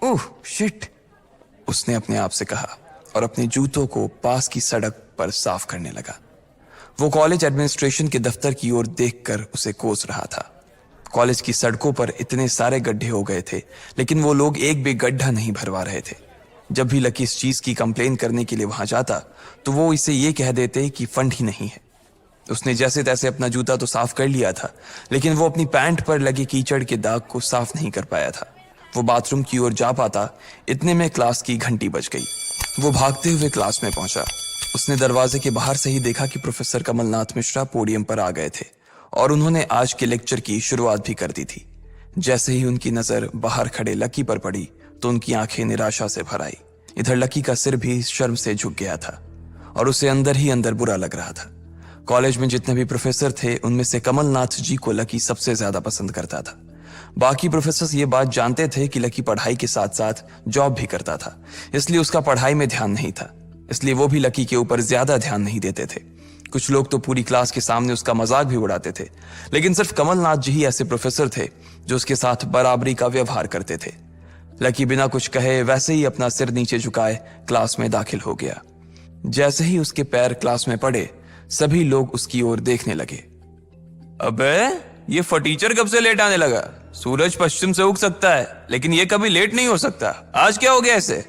ओह शिट, उसने अपने आप से कहा और अपने जूतों को पास की सड़क पर साफ करने लगा। वो कॉलेज एडमिनिस्ट्रेशन के दफ्तर की ओर देखकर उसे कोस रहा था। कॉलेज की सड़कों पर इतने सारे गड्ढे हो गए थे, लेकिन वो लोग एक भी गड्ढा नहीं भरवा रहे थे। जब भी लकी इस चीज की कंप्लेन करने के लिए वहां जाता तो वो इसे ये कह देते कि फंड ही नहीं है। उसने जैसे तैसे अपना जूता तो साफ कर लिया था, लेकिन वो अपनी पैंट पर लगे कीचड़ के दाग को साफ नहीं कर पाया था। वो बाथरूम की ओर जा पाता, इतने में क्लास की घंटी बज गई। वो भागते हुए क्लास में पहुंचा। उसने दरवाजे के बाहर से ही देखा कि प्रोफेसर कमलनाथ मिश्रा पोडियम पर आ गए थे और उन्होंने आज के लेक्चर की शुरुआत भी कर दी थी। जैसे ही उनकी नजर बाहर खड़े लकी पर पड़ी तो उनकी आंखें निराशा से भर आई। इधर लकी का सिर भी शर्म से झुक गया था और उसे अंदर ही अंदर बुरा लग रहा था। कॉलेज में जितने भी प्रोफेसर थे उनमें से कमलनाथ जी को लकी सबसे ज्यादा पसंद करता था। बाकी प्रोफेसर ये बात जानते थे कि लकी पढ़ाई के साथ साथ जॉब भी करता था, इसलिए उसका पढ़ाई में ध्यान नहीं था, इसलिए वो भी लकी के ऊपर ज्यादा ध्यान नहीं देते थे। कुछ लोग तो पूरी क्लास के सामने उसका मजाक भी उड़ाते थे, लेकिन सिर्फ कमलनाथ जी ही ऐसे प्रोफेसर थे जो उसके साथ बराबरी का व्यवहार करते थे। लकी बिना कुछ कहे वैसे ही अपना सिर नीचे झुकाए क्लास में दाखिल हो गया। जैसे ही उसके पैर क्लास में पड़े सभी लोग उसकी ओर देखने लगे। अबे ये फटीचर कब से लेट आने लगा? सूरज पश्चिम से उग सकता है लेकिन ये कभी लेट नहीं हो सकता। आज क्या हो गया इसे?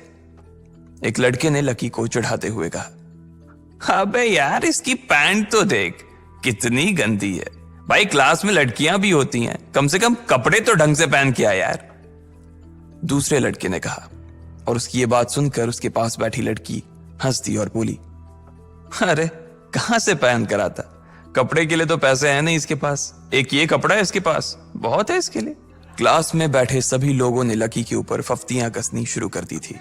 एक लड़के ने लकी को चिढ़ाते हुए कहा। अबे यार इसकी पैंट तो देख कितनी गंदी है। भाई क्लास में लड़कियां भी होती हैं, कम से कम कपड़े तो ढंग से पहन के आ यार। दूसरे लड़के ने कहा और उसकी ये बात सुनकर उसके पास बैठी लड़की हंस दी और बोली, अरे कहां से पहन कर आता, कपड़े के लिए तो पैसे हैं नहीं इसके पास, एक ये कपड़ा है इसके पास, बहुत है इसके लिए। क्लास में बैठे सभी लोगों ने लकी के ऊपर फफ्तियां कसनी शुरू कर दी थी।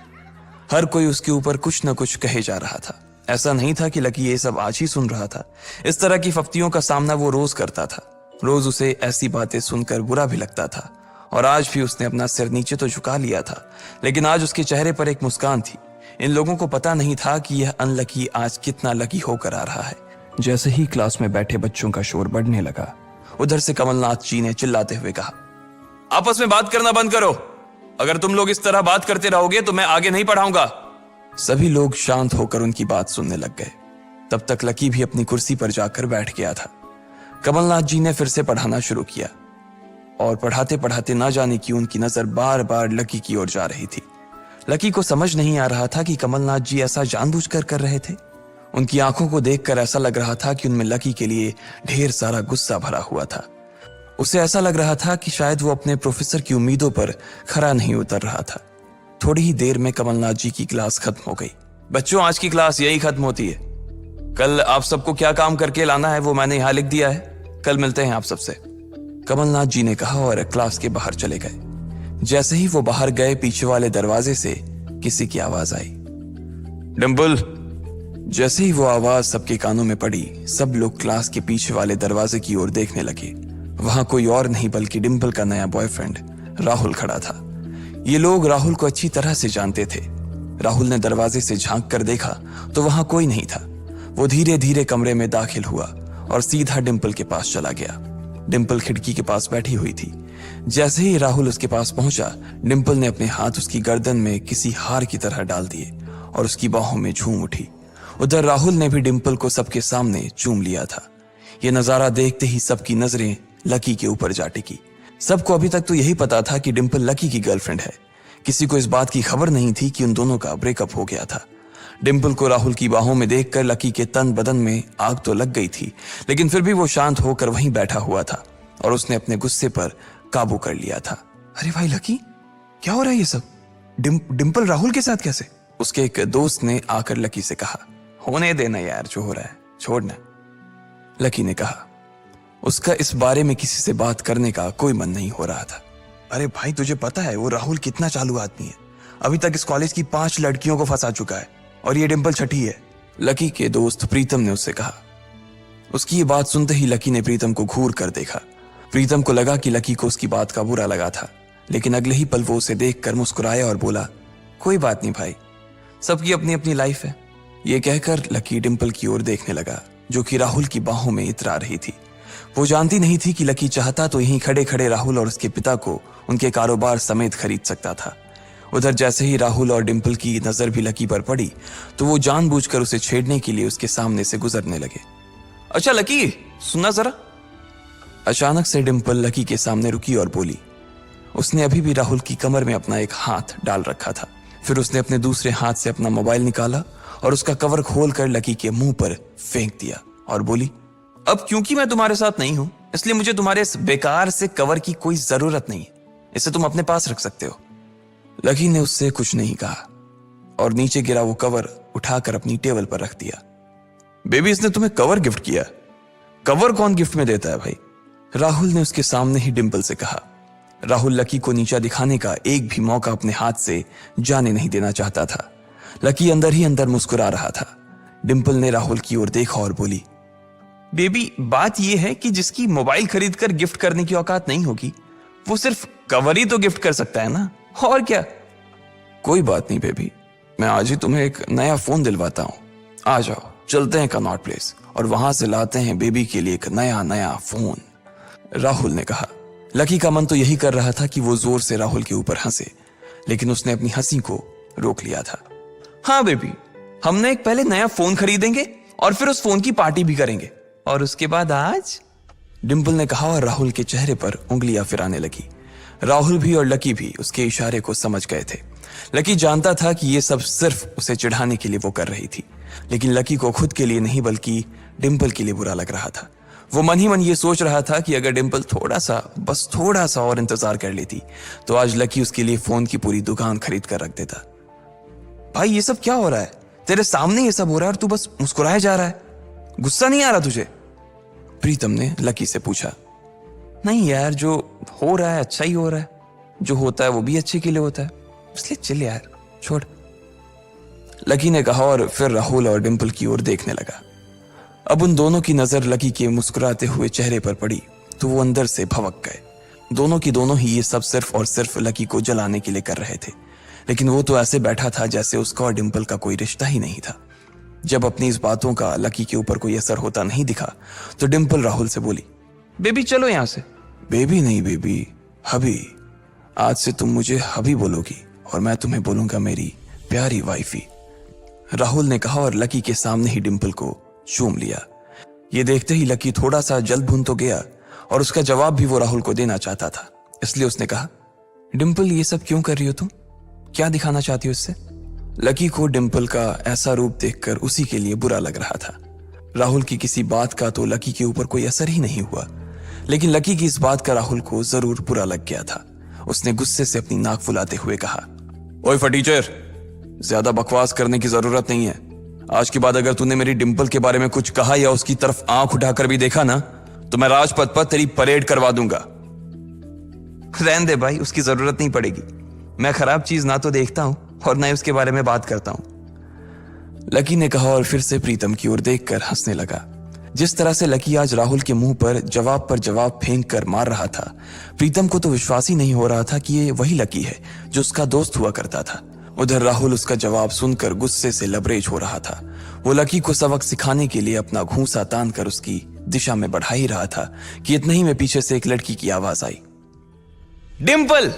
हर कोई उसके ऊपर कुछ न कुछ कहे जा रहा था। ऐसा नहीं था कि लकी ये सब आज ही सुन रहा था, इस तरह की फफ्तियों का सामना वो रोज करता था। रोज उसे ऐसी बातें सुनकर बुरा भी लगता था और आज भी उसने अपना सिर नीचे तो झुका लिया था, लेकिन आज उसके चेहरे पर एक मुस्कान थी। इन लोगों को पता नहीं था कि यह अनलकी आज कितना लकी होकर आ रहा है। जैसे ही क्लास में बैठे बच्चों का शोर बढ़ने लगा, उधर से कमलनाथ जी ने चिल्लाते हुए कहा, आपस में बात करना बंद करो। अगर तुम लोग इस तरह बात करते रहोगे तो मैं आगे नहीं पढ़ाऊंगा। सभी लोग शांत होकर उनकी बात सुनने लग गए। तब तक लकी भी अपनी कुर्सी पर जाकर बैठ गया था। कमलनाथ जी ने फिर से पढ़ाना शुरू किया और पढ़ाते पढ़ाते ना जाने क्यों उनकी नजर बार बार लकी की ओर जा रही थी। लकी को समझ नहीं आ रहा था कि कमलनाथ जी ऐसा जानबूझकर कर रहे थे। उनकी आंखों को देखकर ऐसा लग रहा था कि उनमें लकी के लिए ढेर सारा गुस्सा भरा हुआ था। उसे ऐसा लग रहा था कि शायद वो अपने प्रोफेसर की उम्मीदों पर खरा नहीं उतर रहा था। थोड़ी ही देर में कमलनाथ जी की क्लास खत्म हो गई। बच्चों आज की क्लास यही खत्म होती है। कल आप सबको क्या काम करके लाना है वो मैंने यहाँ लिख दिया है। कल मिलते हैं आप सबसे, कमलनाथ जी ने कहा और क्लास के बाहर चले गए। जैसे ही वो बाहर गए पीछे वाले दरवाजे से किसी की आवाज आई, डिंपल। जैसे ही वो आवाज सबके कानों में पड़ी सब लोग क्लास के पीछे वाले दरवाजे की ओर देखने लगे। वहां कोई और नहीं बल्कि डिंपल का नया बॉयफ्रेंड राहुल खड़ा था। ये लोग राहुल को अच्छी तरह से जानते थे। राहुल ने दरवाजे से झांक कर देखा तो वहां कोई नहीं था। वो धीरे धीरे कमरे में दाखिल हुआ और सीधा डिंपल के पास चला गया। डिंपल खिड़की के पास बैठी हुई थी। जैसे ही राहुल उसके पास पहुंचा, डिंपल ने अपने हाथ उसकी गर्दन में किसी हार की तरह डाल दिए और उसकी बाहों में झूम उठी। उधर राहुल ने भी डिंपल को सबके सामने चूम लिया था। यह नजारा देखते ही सबकी नजरें लकी के ऊपर जा टिकी। सबको अभी तक तो यही पता था कि डिंपल लकी की गर्लफ्रेंड है। किसी को इस बात की खबर नहीं थी कि उन दोनों का ब्रेकअप हो गया था। डिंपल को राहुल की बाहों में देखकर लकी के तन बदन में आग तो लग गई थी, लेकिन फिर भी वो शांत होकर वहीं बैठा हुआ था और उसने अपने गुस्से पर काबू कर लिया था। अरे भाई लकी, क्या हो रहा है ये सब? डिंपल राहुल के साथ कैसे? उसके एक दोस्त ने आकर लकी से कहा। होने देना यार, जो हो रहा है छोड़ना, लकी ने कहा। उसका इस बारे में किसी से बात करने का कोई मन नहीं हो रहा था। अरे भाई तुझे पता है वो राहुल कितना चालू आदमी है। अभी तक इस कॉलेज की 5 लड़कियों को फंसा चुका है और ये डिंपल छठी है, लकी के दोस्त प्रीतम ने उससे कहा। उसकी ये बात सुनते ही लकी ने प्रीतम को घूर कर देखा। प्रीतम को लगा कि लकी को उसकी बात का बुरा लगा था, लेकिन अगले ही पल वो उसे देखकर मुस्कुराया और बोला, कोई बात नहीं भाई, सबकी अपनी अपनी लाइफ है। ये कहकर लकी डिंपल की ओर देखने लगा जो कि राहुल की बाहों में इतरा रही थी। वो जानती नहीं थी कि लकी चाहता तो यहीं खड़े खड़े राहुल और उसके पिता को उनके कारोबार समेत खरीद सकता था। उधर जैसे ही राहुल और डिंपल की नजर भी लकी पर पड़ी तो वो जानबूझकर उसे छेड़ने के लिए उसके सामने से गुजरने लगे। अच्छा लकी, सुनना जरा। अचानक से डिंपल लकी के सामने रुकी और बोली। उसने अभी भी राहुल की कमर में अपना एक हाथ डाल रखा था। फिर उसने अपने दूसरे हाथ से अपना मोबाइल निकाला और उसका कवर खोलकर लकी के मुंह पर फेंक दिया और बोली, अब क्योंकि मैं तुम्हारे साथ नहीं हूं इसलिए मुझे तुम्हारे इस बेकार से कवर की कोई जरूरत नहीं है, इसे तुम अपने पास रख सकते हो। लकी ने उससे कुछ नहीं कहा और नीचे गिरा वो कवर उठाकर अपनी टेबल पर रख दिया। बेबी, इसने तुम्हें कवर गिफ्ट किया? कवर कौन गिफ्ट में देता है भाई? राहुल ने उसके सामने ही डिंपल से कहा। राहुल लकी को नीचा दिखाने का एक भी मौका अपने हाथ से जाने नहीं देना चाहता था। लकी अंदर ही अंदर मुस्कुरा रहा था। डिंपल ने राहुल की ओर देखा और बोली, बेबी, बात यह है कि जिसकी मोबाइल खरीद कर गिफ्ट करने की औकात नहीं होगी वो सिर्फ कवर ही तो गिफ्ट कर सकता है ना, और क्या। कोई बात नहीं बेबी, मैं आज ही तुम्हें एक नया फोन दिलवाता हूं। आ जाओ, चलते हैं कनॉट प्लेस और वहां से लाते हैं बेबी के लिए एक नया फोन, राहुल ने कहा। लकी का मन तो यही कर रहा था कि वो जोर से राहुल के ऊपर हंसे, लेकिन उसने अपनी हंसी को रोक लिया था। हाँ बेबी, हमने एक पहले नया फोन खरीदेंगे और फिर उस फोन की पार्टी भी करेंगे, और उसके बाद आज, डिंपल ने कहा और राहुल के चेहरे पर उंगलियां फिराने लगी। राहुल भी और लकी भी उसके इशारे को समझ गए थे। लकी जानता था कि ये सब सिर्फ उसे चिढ़ाने के लिए वो कर रही थी, लेकिन लकी को खुद के लिए नहीं बल्कि डिंपल के लिए बुरा लग रहा था। वो मन ही मन ये सोच रहा था कि अगर डिंपल बस थोड़ा सा और इंतजार कर लेती तो आज लकी उसके लिए फोन की पूरी दुकान खरीद कर रख देता। भाई, ये सब क्या हो रहा है? तेरे सामने ये सब हो रहा है और तू बस मुस्कुराया जा रहा है। गुस्सा नहीं आ रहा तुझे? प्रीतम ने लकी से पूछा। नहीं यार, जो हो रहा है अच्छा ही हो रहा है, जो होता है वो भी अच्छे के लिए होता है, इसलिए चिल यार, छोड़, लकी ने कहा और फिर राहुल और डिंपल की ओर देखने लगा। अब उन दोनों की नजर लकी के मुस्कुराते हुए चेहरे पर पड़ी तो वो अंदर से भवक गए। दोनों की दोनों ही ये सब सिर्फ और सिर्फ लकी को जलाने के लिए कर रहे थे, लेकिन वो तो ऐसे बैठा था जैसे उसका और डिंपल का कोई रिश्ता ही नहीं था। जब अपनी इस बातों का लकी के ऊपर कोई असर होता नहीं दिखा तो डिंपल राहुल से बोली, बेबी चलो यहां से। बेबी नहीं बेबी, हबी। आज से तुम मुझे हबी बोलोगी और मैं तुम्हें बोलूंगा मेरी प्यारी वाइफी, राहुल ने कहा और लकी के सामने ही डिंपल को चूम लिया। ये देखते ही लकी थोड़ा सा जल्द भुन तो गया और उसका जवाब भी वो राहुल को देना चाहता था, इसलिए उसने कहा, डिंपल ये सब क्यों कर रही हो तुम? क्या दिखाना चाहती हो इससे? लकी को डिंपल का ऐसा रूप देखकर उसी के लिए बुरा लग रहा था। राहुल की किसी बात का तो लकी के ऊपर कोई असर ही नहीं हुआ, लेकिन लकी की इस बात का राहुल को जरूर बुरा लग गया था। उसने गुस्से से अपनी नाक फुलाते हुए कहा, ओए फटीचर, ज्यादा बकवास करने की जरूरत नहीं है। आज के बाद अगर तूने मेरी डिंपल के बारे में कुछ कहा या उसकी तरफ आंख उठाकर भी देखा ना तो मैं राजपथ पर तेरी परेड करवा दूंगा। रहने दे भाई, उसकी जरूरत नहीं पड़ेगी। मैं खराब चीज ना तो देखता हूं और ना ही उसके बारे में बात करता हूं, लकी ने कहा और फिर से प्रीतम की ओर देखकर हंसने लगा। जिस तरह से लकी आज राहुल के मुंह पर जवाब फेंक कर मार रहा था, प्रीतम को तो विश्वास ही नहीं हो रहा था कि ये वही लकी है जो उसका दोस्त हुआ करता था। उधर राहुल उसका जवाब सुनकर गुस्से से लबरेज हो रहा था। वो लकी को सबक सिखाने के लिए अपना घूंसा तान कर उसकी दिशा में बढ़ा ही रहा था कि इतना ही में पीछे से एक लड़की की आवाज आई, डिंपल।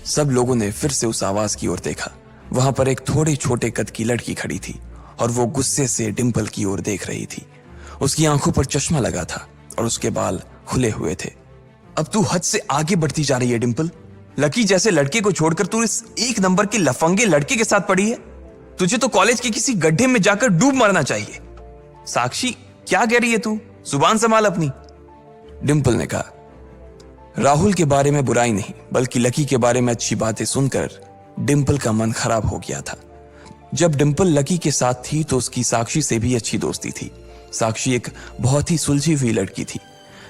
सब लोगों ने फिर से उस आवाज की ओर देखा। वहां पर एक थोड़े छोटे कद की लड़की खड़ी थी और वो गुस्से से डिंपल की ओर देख रही थी। उसकी आंखों पर चश्मा लगा था और उसके बाल खुले हुए थे। अब तू हद से आगे बढ़ती जा रही है डिंपल। लकी जैसे लड़के को छोड़कर तू इस एक नंबर के लफंगे लड़के के साथ पड़ी है। तुझे तो कॉलेज के किसी गड्ढे में जाकर डूब मरना चाहिए। साक्षी, क्या कह रही है तू? जुबान संभाल अपनी, डिंपल ने कहा। राहुल के बारे में बुराई नहीं बल्कि लकी के बारे में अच्छी बातें सुनकर डिंपल का मन खराब हो गया था। जब डिंपल लकी के साथ थी तो उसकी साक्षी से भी अच्छी दोस्ती थी। साक्षी एक बहुत ही सुलझी हुई लड़की थी।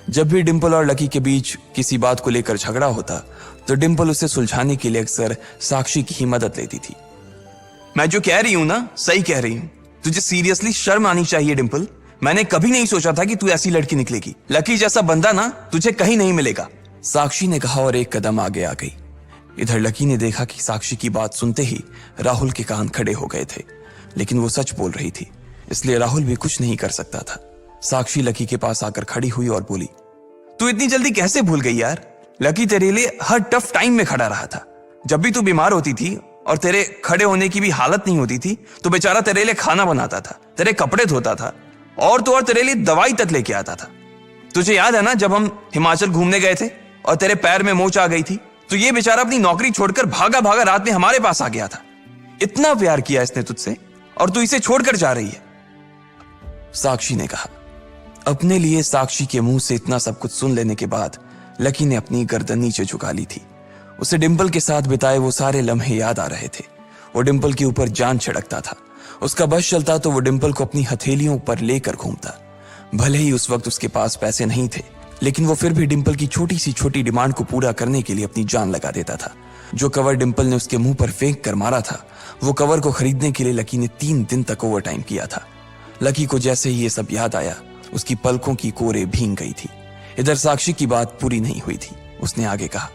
जब भी डिंपल और लकी के बीच किसी बात को लेकर झगड़ा होता तो डिंपल उसे सुलझाने के लिए अक्सर साक्षी की ही मदद लेती थी। मैं जो कह रही हूं ना सही कह रही हूं। तुझे सीरियसली शर्म आनी चाहिए डिंपल। मैंने कभी नहीं सोचा था कि तू ऐसी लड़की निकलेगी। लकी जैसा बंदा ना तुझे कहीं नहीं मिलेगा, साक्षी ने कहा और एक कदम आगे आ गई। इधर लकी ने देखा कि साक्षी की बात सुनते ही राहुल के कान खड़े हो गए थे, लेकिन वो सच बोल रही थी, इसलिए राहुल भी कुछ नहीं कर सकता था। साक्षी लकी के पास आकर खड़ी हुई और बोली, तू इतनी जल्दी कैसे भूल गई यार? लकी तेरे लिए हर टफ टाइम में खड़ा रहा था। जब भी तू बीमार होती थी और तेरे खड़े होने की भी हालत नहीं होती थी तो बेचारा तेरे लिए खाना बनाता था, तेरे कपड़े धोता था और तो और तेरे लिए दवाई तक लेके आता था। तुझे याद है ना जब हम हिमाचल घूमने गए थे और तेरे पैर में मोच आ गई थी तो ये बेचारा अपनी नौकरी छोड़कर भागा भागा रात में हमारे पास आ गया था। इतना प्यार किया इसने तुझसे और तू इसे छोड़कर जा रही है। साक्षी ने कहा। अपने लिए साक्षी के मुंह से इतना सब कुछ सुन लेने के बाद लकी ने अपनी गर्दन नीचे झुका ली थी। उसे डिंपल के साथ बिताए वो सारे लम्हे याद आ रहे थे। वो डिंपल के ऊपर जान छिड़कता था। उसका बस चलता तो वो डिंपल को अपनी हथेलियों पर लेकर घूमता। भले ही उस वक्त उसके पास पैसे नहीं थे, लेकिन वो फिर भी डिंपल की छोटी सी छोटी डिमांड को पूरा करने के लिए अपनी जान लगा देता था। जो कवर डिंपल ने उसके मुंह पर फेंक कर मारा था, वो कवर को खरीदने के लिए लकी ने 3 दिन तक ओवर टाइम किया था। लकी को जैसे ही ये सब याद आया, उसकी पलकों की कोरे भींग गई थी। इधर साक्षी की बात पूरी नहीं हुई थी। उसने आगे कहा,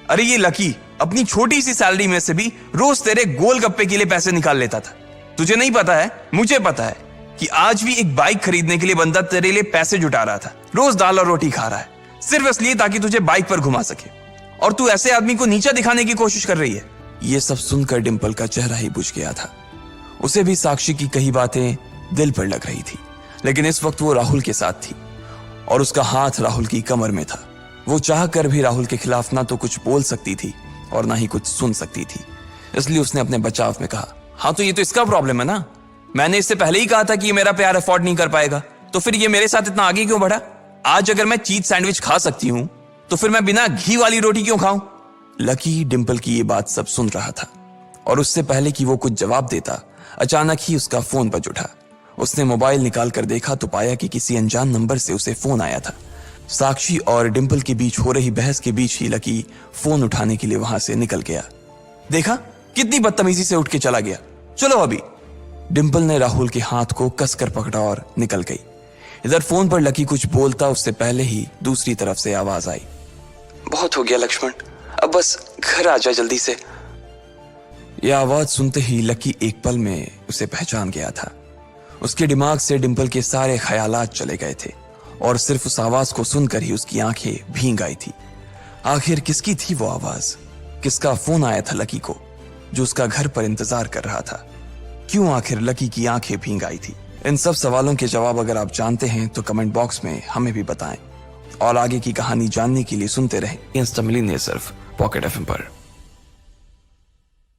अरे ये लकी अपनी छोटी सी सैलरी में से भी रोज तेरे गोलगप्पे के लिए पैसे निकाल लेता था। तुझे नहीं पता है, मुझे पता है कि आज भी एक बाइक खरीदने के लिए बंदा तेरे लिए पैसे जुटा रहा था। रोज दाल और रोटी खा रहा है सिर्फ इसलिए ताकि तुझे बाइक पर घुमा सके, और तू ऐसे आदमी को नीचा दिखाने की कोशिश कर रही है। ये सब सुनकर डिंपल का चेहरा ही बुझ गया था। उसे भी साक्षी की कही बातें दिल पर लग रही थी, लेकिन इस वक्त वो राहुल के साथ थी और उसका हाथ राहुल की कमर में था। वो चाह कर भी राहुल के खिलाफ ना तो कुछ बोल सकती थी और ना ही कुछ सुन सकती थी। इसलिए उसने अपने बचाव में कहा, हाँ तो ये तो इसका प्रॉब्लम है ना। मैंने इससे पहले ही कहा था कि ये मेरा प्यार अफोर्ड नहीं कर पाएगा, तो फिर ये मेरे साथ इतना आगे क्यों बढ़ा? आज अगर मैं चीज सैंडविच खा सकती हूं तो फिर मैं बिना घी वाली रोटी क्यों खाऊं? लकी डिंपल की ये बात सब सुन रहा था और उससे पहले कि वो कुछ जवाब देता, अचानक ही उसका फोन बज उठा। उसने मोबाइल निकाल कर देखा तो पाया कि किसी अनजान नंबर से उसे फोन आया था। साक्षी और डिंपल के बीच हो रही बहस के बीच ही लकी फोन उठाने के लिए वहां से निकल गया। देखा कितनी बदतमीजी से उठ के चला गया। चलो अभी। डिंपल ने राहुल के हाथ को कसकर पकड़ा और निकल गई। इधर फोन पर लकी कुछ बोलता उससे पहले ही दूसरी तरफ से आवाज आई, बहुत हो गया लक्ष्मण, अब बस घर आ जा जल्दी से। यह आवाज सुनते ही लकी एक पल में उसे पहचान गया था। उसके दिमाग से डिंपल के सारे ख्यालात चले गए थे और सिर्फ उस आवाज को सुनकर ही उसकी आंखें भीग आई थी। आखिर किसकी थी वो आवाज? किसका फोन आया था लकी को जो उसका घर पर इंतजार कर रहा था? क्यों आखिर लकी की आंखें भीग आई थी? इन सब सवालों के जवाब अगर आप जानते हैं तो कमेंट बॉक्स में हमें भी बताएं और आगे की कहानी जानने के लिए सुनते रहें इंस्टा मिलियनेयर सिर्फ पॉकेट एफएम पर।